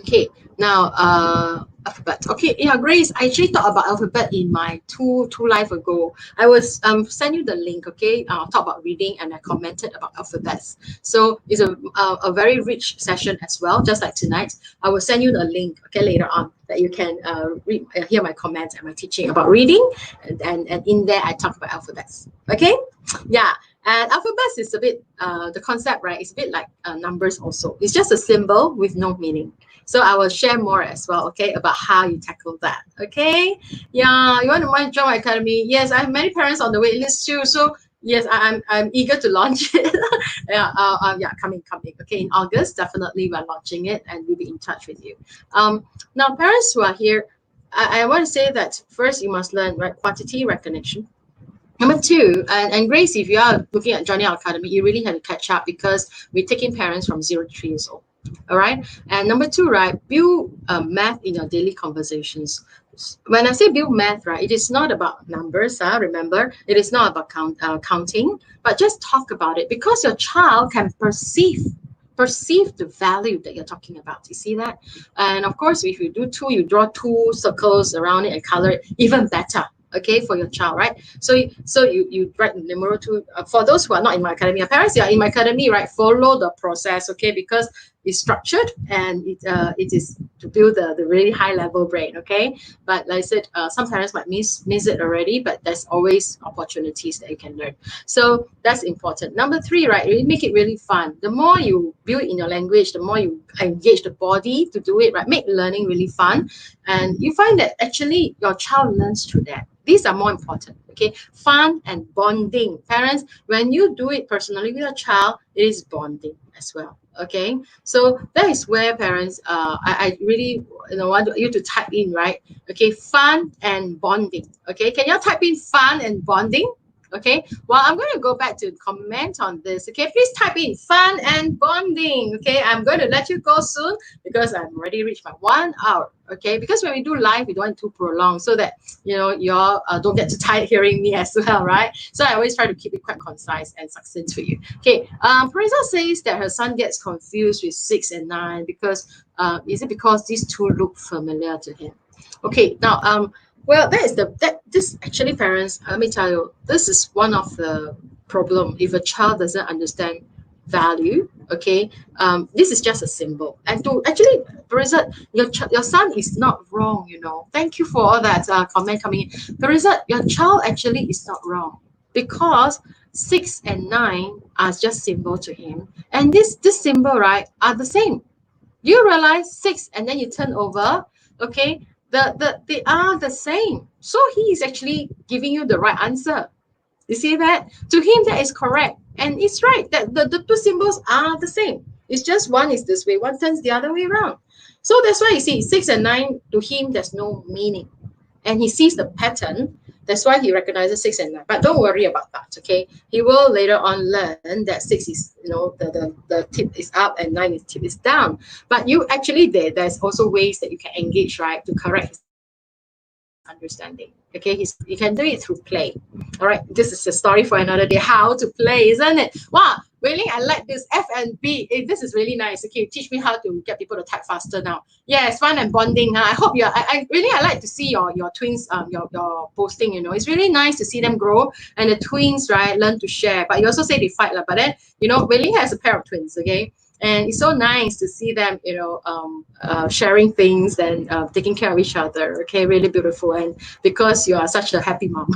Okay, now alphabet. Okay, yeah, Grace, I actually thought about alphabet in my two live ago. I was send you the link, okay? I'll talk about reading, and I commented about alphabets. So it's a very rich session as well, just like tonight. I will send you the link, okay, later on, that you can hear my comments and my teaching about reading, and in there I talk about alphabets. Okay, yeah. And alphabets is a bit the concept, right? It's a bit like numbers also. It's just a symbol with no meaning. So I will share more as well, okay, about how you tackle that. Okay, yeah, you want to join my academy? Yes, I have many parents on the wait list too. So yes, I'm eager to launch it. Yeah, coming. Okay, in August, definitely we're launching it, and we'll be in touch with you. Now, parents who are here, I want to say that first you must learn, right, quantity recognition. Number 2, and Grace, if you are looking at joining our academy, you really have to catch up, because we're taking parents from 0 to 3 years old. All right. And number two, right, build math in your daily conversations. When I say build math, right, it is not about numbers. Remember, it is not about counting, but just talk about it because your child can perceive the value that you're talking about. You see that? And of course, if you do two, you draw two circles around it and color it even better. Okay, for your child, right? So you write the numeral two. For those who are not in my academy, parents, you are in my academy, right? Follow the process, okay? Because it's structured and it is to build the really high level brain, okay? But like I said, some parents might miss it already, but there's always opportunities that you can learn. So that's important. Number three, right? Really make it really fun. The more you build in your language, the more you engage the body to do it, right? Make learning really fun. And you find that actually your child learns through that. These are more important, okay? Fun and bonding. Parents, when you do it personally with your child, it is bonding as well, okay? So that is where parents, I really want you to type in, right? Okay, fun and bonding, okay? Can you type in fun and bonding? Okay, well, I'm going to go back to comment on this. Okay, please type in fun and bonding. Okay, I'm going to let you go soon because I'm already reached my 1 hour. Okay, because when we do live, we don't want to prolong so that you all don't get too tired hearing me as well, right? So I always try to keep it quite concise and succinct for you. Okay, Patricia says that her son gets confused with 6 and 9 because is it because these two look familiar to him? Okay, now well, this actually, parents, let me tell you, this is one of the problem if a child doesn't understand value. Okay, this is just a symbol, and to actually, Teresa, your son is not wrong. Thank you for all that comment coming in. Teresa, your child actually is not wrong because 6 and 9 are just symbol to him, and this symbol, right, are the same. You realize 6 and then you turn over, okay, they are the same. So he is actually giving you the right answer. You see that? To him, that is correct. And it's right that the two symbols are the same. It's just one is this way, one turns the other way around. So that's why you see 6 and 9, to him, there's no meaning. And he sees the pattern. That's why he recognizes 6 and 9. But don't worry about that, okay? He will later on learn that 6 is, the tip is up and 9 is tip is down. But you actually there's also ways that you can engage, right, to correct his understanding. Okay, you can do it through play. All right, this is a story for another day. How to play, isn't it? Wow, really, I like this F and B. This is really nice. Okay, teach me how to get people to type faster now. Yes, fun and bonding. I hope you're. I really like to see your twins. Your posting. It's really nice to see them grow and the twins, right, learn to share. But you also say they fight, but then Wei has a pair of twins. Okay. And it's so nice to see them, sharing things and taking care of each other. Okay, really beautiful. And because you are such a happy mom.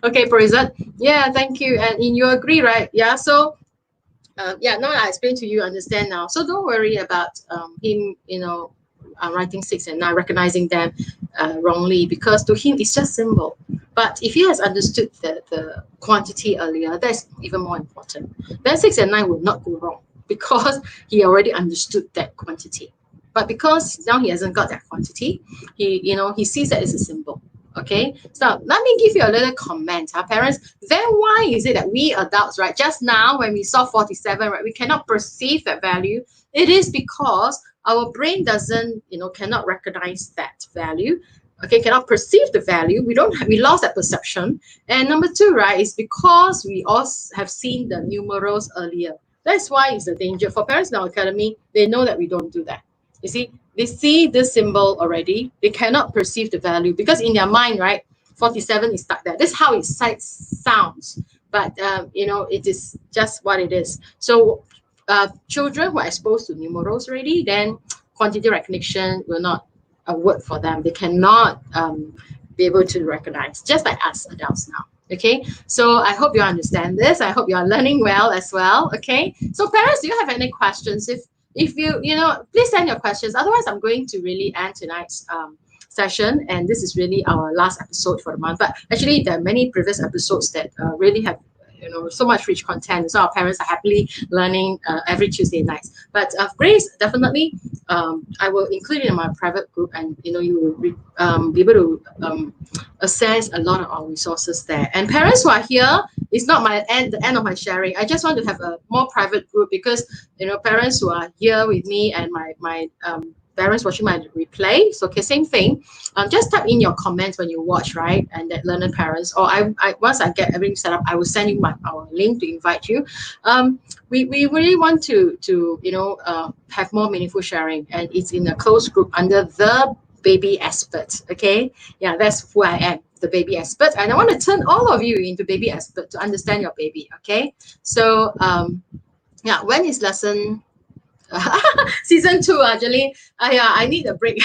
Okay, Parizat. Yeah, thank you. And you agree, right? Yeah. So, now I explained to you, understand now. So don't worry about him, writing 6 and 9, recognizing them wrongly, because to him it's just symbol. But if he has understood the quantity earlier, that's even more important. Then 6 and 9 will not go wrong, because he already understood that quantity. But because now he hasn't got that quantity, he sees that as a symbol. Okay, so let me give you a little comment, parents. Then why is it that we adults, right, just now when we saw 47, right, we cannot perceive that value? It is because our brain doesn't, cannot recognize that value. Okay, cannot perceive the value. We lost that perception. And number two, right, is because we all have seen the numerals earlier. That's why it's a danger. For parents in our academy, they know that we don't do that. You see, they see this symbol already. They cannot perceive the value because in their mind, right, 47 is stuck there. That's how it sounds. But, it is just what it is. So children who are exposed to numerals already, then quantity recognition will not work for them. They cannot be able to recognize, just like us adults now. Okay, so I hope you understand this. I hope you are learning well as well. Okay, so parents, do you have any questions? If you please send your questions. Otherwise, I'm going to really end tonight's session, and this is really our last episode for the month. But actually, there are many previous episodes that really have so much rich content. So our parents are happily learning every Tuesday nights. But Grace, definitely, I will include it in my private group, and you know, you will be able to access a lot of our resources there. And parents who are here, it's not the end of my sharing. I just want to have a more private group, because you know, parents who are here with me and my parents watching my replay. So okay, same thing. Just type in your comments when you watch, right? And that learner parents, or I once I get everything set up, I will send you our link to invite you. We really want to you know, have more meaningful sharing, and it's in a closed group under the baby expert. Okay, yeah, that's who I am, the baby expert, and I want to turn all of you into baby expert to understand your baby. Okay, so yeah, when is lesson season 2, actually? Yeah, I need a break.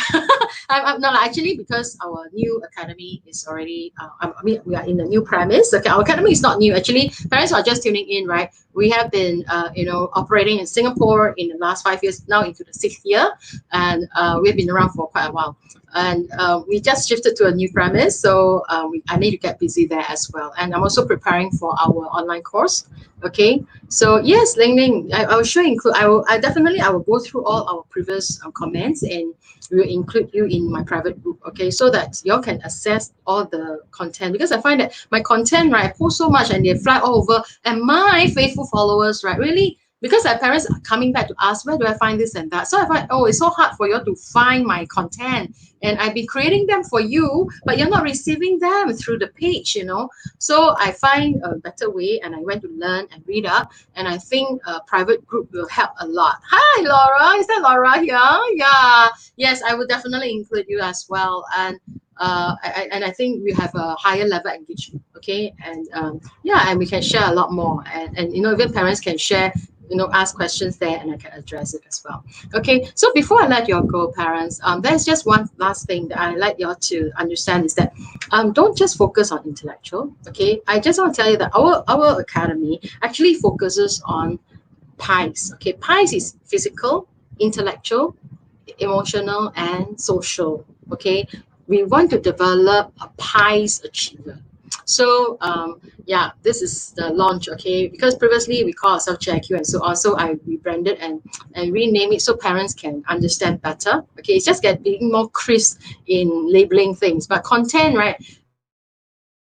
I'm not actually, because our new academy is already, I mean, we are in the new premise. Okay, our academy is not new. Actually, parents are just tuning in, right? We have been, you know, operating in Singapore in the last 5 years, now into the 6th year. And we've been around for quite a while. And we just shifted to a new premise. So I need to get busy there as well. And I'm also preparing for our online course. Okay, so yes, Ling Ling, I will sure include, I will go through all our previous comments, and we will include you in my private group. Okay, so that y'all can access all the content, because I find that my content, right, I post so much and they fly all over, and my faithful followers, right, really, because our parents are coming back to ask, where do I find this and that? So I find, oh, it's so hard for you to find my content. And I've been creating them for you, but you're not receiving them through the page, you know. So I find a better way, and I went to learn and read up. And I think a private group will help a lot. Hi, Laura. Is that Laura here? Yeah. Yes, I will definitely include you as well. And I think we have a higher level engagement. Okay. And yeah, and we can share a lot more. And you know, even parents can share, you know, ask questions there, and I can address it as well. Okay, so before I let you all go, parents, there's just one last thing that I like you all to understand, is that don't just focus on intellectual. Okay, I just want to tell you that our academy actually focuses on PIES. Okay, PIES is physical, intellectual, emotional, and social. Okay, we want to develop a PIES achiever. So yeah, this is the launch. Okay, because previously we call ourselves JQ and so on, so I rebranded and rename it so parents can understand better. Okay, it's just getting more crisp in labeling things, but content, right,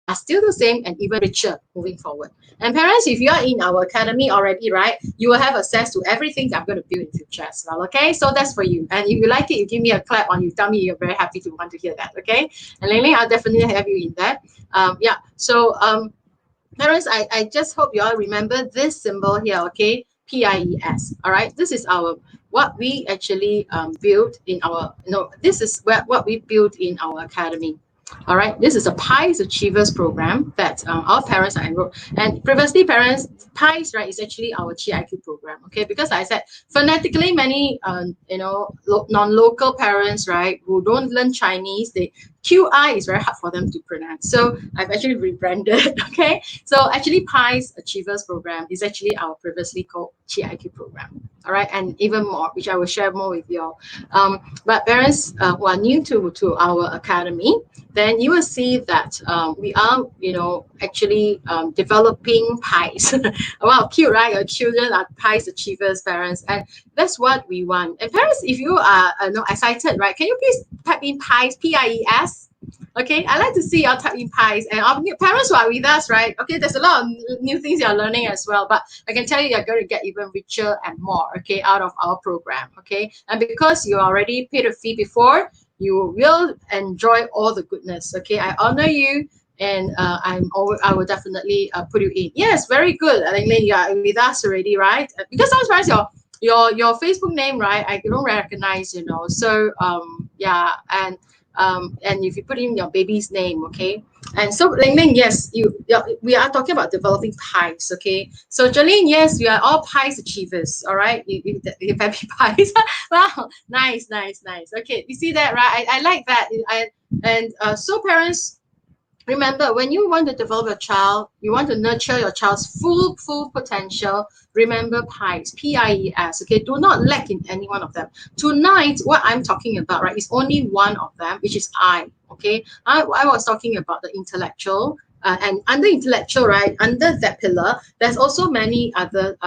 are still the same and even richer moving forward. And parents, if you are in our academy already, right, you will have access to everything that I'm going to build in future as well. Okay, so that's for you. And if you like it, you give me a clap, or you tell me you're very happy to want to hear that. Okay, and Ling Ling, I'll definitely have you in that. Yeah, so parents, I just hope you all remember this symbol here. Okay, PIES. All right, this is our what we actually built in our, this is what we built in our academy. All right, this is a PIES Achievers program that our parents are enrolled. And previously, parents, PIES, right, is actually our GIQ program. Okay, because I said phonetically, many non-local parents, right, who don't learn Chinese, QI is very hard for them to pronounce. So I've actually rebranded. Okay, so actually PIES Achievers program is actually our previously called GIQ program. All right, and even more, which I will share more with you all. But parents who are new to our academy, then you will see that we are, actually developing PIES. Wow, cute, right? Your children are PIES achievers, parents, and that's what we want. And parents, if you are excited, right, can you please type in PIES, PIES? Okay, I like to see y'all type in PIES, and our parents who are with us, right? Okay, there's a lot of new things you're learning as well, but I can tell you you're going to get even richer and more, okay, out of our program, okay? And because you already paid a fee before, you will enjoy all the goodness, okay? I honor you, and I will definitely put you in. Yes, very good. I think you are with us already, right? Because sometimes your Facebook name, right, I don't recognize, so yeah, and if you put in your baby's name, okay. And so Ling Ling, yes, we are talking about developing PIES, okay. So Jolene, yes, we are all PIES achievers, all right. You happy PIES. Wow, nice. Okay, you see that, right? I like that. So parents, remember, when you want to develop a child, you want to nurture your child's full potential, remember PIES, PIES, okay? Do not lack in any one of them. Tonight, what I'm talking about, right, is only one of them, which is I, okay? I was talking about the intellectual, and under intellectual, right, under that pillar, there's also many other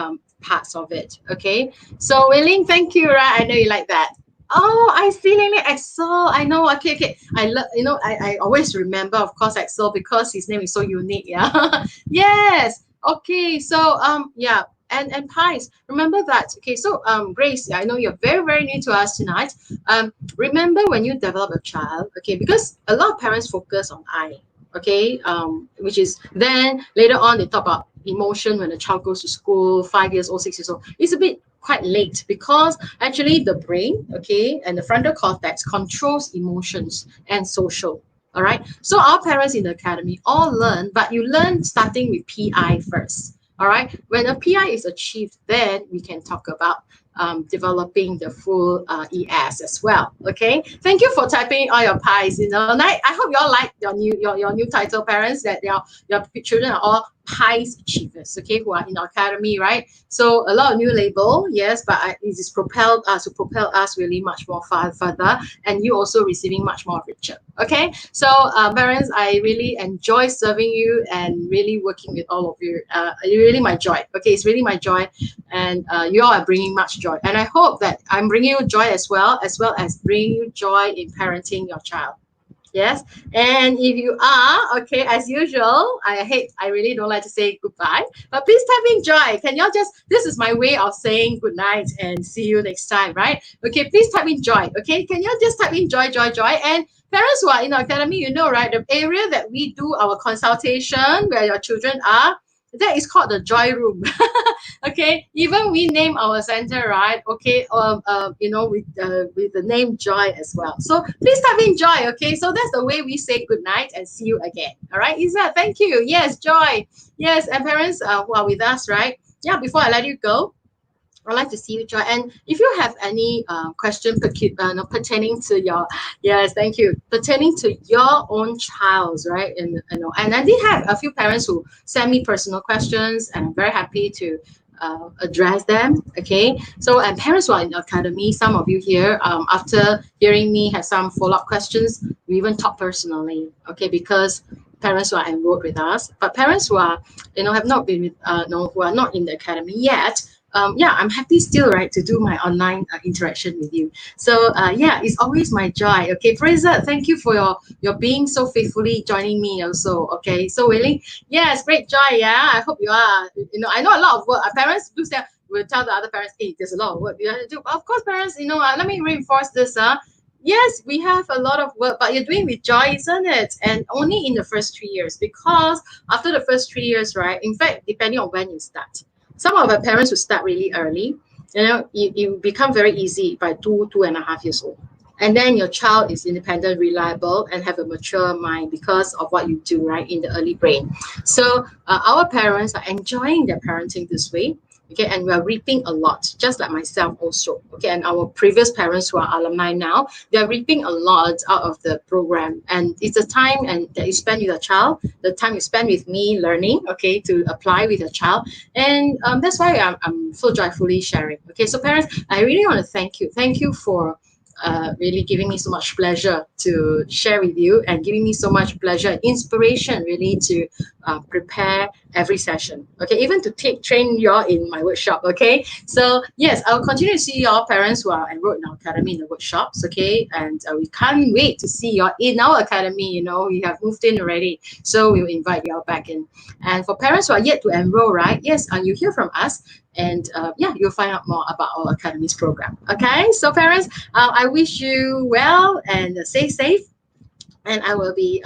parts of it, okay? So, Wei Ling, thank you, right? I know you like that. Oh, I see, Lily. Excel. I know. Okay, okay. I love. I always remember, of course, Excel because his name is so unique. Yeah. Yes. Okay. So yeah. And pies. Remember that. Okay. So Grace, I know you're very very new to us tonight. Remember when you develop a child. Okay, because a lot of parents focus on I. Okay. Which is then later on they talk about emotion when the child goes to school, 5 years old, 6 years old. It's a bit quite late because actually the brain, okay, and the frontal cortex controls emotions and social. All right. So our parents in the academy all learn, but you learn starting with PI first. All right. When a PI is achieved, then we can talk about developing the full ES as well. Okay. Thank you for typing all your pies. And I hope you all like your new title, parents, that your children are all pies achievers. Okay, who are in our academy, right? So a lot of new label, yes, but it is propelled us to propel us really much more further, and you also receiving much more richer. Okay, so parents, I really enjoy serving you and really working with all of you. Really my joy. Okay, it's really my joy, and you all are bringing much joy, and I hope that I'm bringing you joy as well as bringing you joy in parenting your child. Yes. And if you are, okay, as usual, I really don't like to say goodbye, but please type in joy. Can y'all this is my way of saying good night and see you next time, right? Okay, please type in joy. Okay, can y'all just type in joy, joy, joy? And parents who are in our academy, you know, right? The area that we do our consultation where your children are, that is called the joy room. Okay, even we name our center, right? Okay, with the name joy as well. So please type in joy. Okay, so that's the way we say good night and see you again. All right, Isa, thank you. Yes, joy. Yes, and parents who are with us, right? Yeah, before I let you go, I'd like to see you, Joy. And if you have any question pertaining to your, yes, thank you, pertaining to your own child's, right? And I did have a few parents who send me personal questions, and I'm very happy to address them. Okay, so and parents who are in the academy, some of you here, after hearing me have some follow-up questions, we even talk personally. Okay, because parents who are enrolled with us, but parents who are, have not been with, no, who are not in the academy yet, yeah, I'm happy still, right, to do my online interaction with you. So yeah, it's always my joy. Okay, Fraser, thank you for your being so faithfully joining me also. Okay, so Willing, yes, great joy. Yeah, I hope you are. I know a lot of work. Our parents do say will tell the other parents, hey, there's a lot of work you have to do. Of course, parents, let me reinforce this. Yes, we have a lot of work, but you're doing with joy, isn't it? And only in the first 3 years, because after the first 3 years, right? In fact, depending on when you start. Some of our parents will start really early. You become very easy by 2.5 years old. And then your child is independent, reliable, and have a mature mind because of what you do, right, in the early brain. So our parents are enjoying their parenting this way. Okay, and we are reaping a lot, just like myself also. Okay, and our previous parents who are alumni now, they are reaping a lot out of the program. And it's the time and that you spend with your child, the time you spend with me learning, okay, to apply with your child. And that's why I'm so joyfully sharing. Okay, so parents, I really want to thank you. Thank you for really giving me so much pleasure to share with you and giving me so much pleasure and inspiration really to prepare every session. Okay, even to train you all in my workshop. Okay, so yes, I will continue to see your parents who are enrolled in our academy in the workshops. Okay, and we can't wait to see you in our academy. We have moved in already, so we will invite you all back in. And for parents who are yet to enroll, right? Yes, you hear from us. And yeah, you'll find out more about our academy's program. Okay, so parents, I wish you well and stay safe. And I will be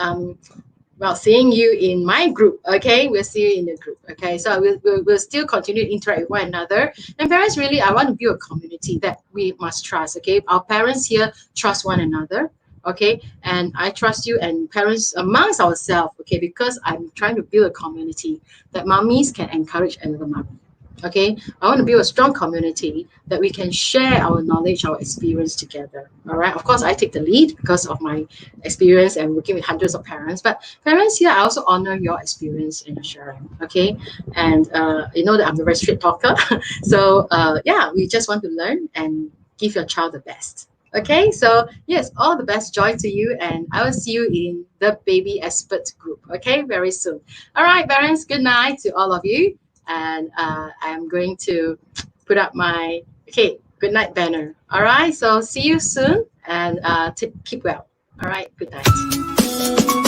seeing you in my group. Okay, we'll see you in the group. Okay, so we'll still continue to interact with one another. And parents, really, I want to build a community that we must trust. Okay, our parents here trust one another. Okay, and I trust you and parents amongst ourselves. Okay, because I'm trying to build a community that mummies can encourage another mommy. Okay, I want to build a strong community that we can share our knowledge, our experience together. All right, of course I take the lead because of my experience and working with hundreds of parents, but parents here, I also honor your experience in your sharing. Okay, and you know that I'm a very straight talker. So yeah, we just want to learn and give your child the best. Okay, so yes, all the best joy to you, and I will see you in the baby expert group. Okay, very soon. All right, parents, good night to all of you. And I'm going to put up my, okay, Good night banner. All right. So see you soon and keep well. All right. Good night.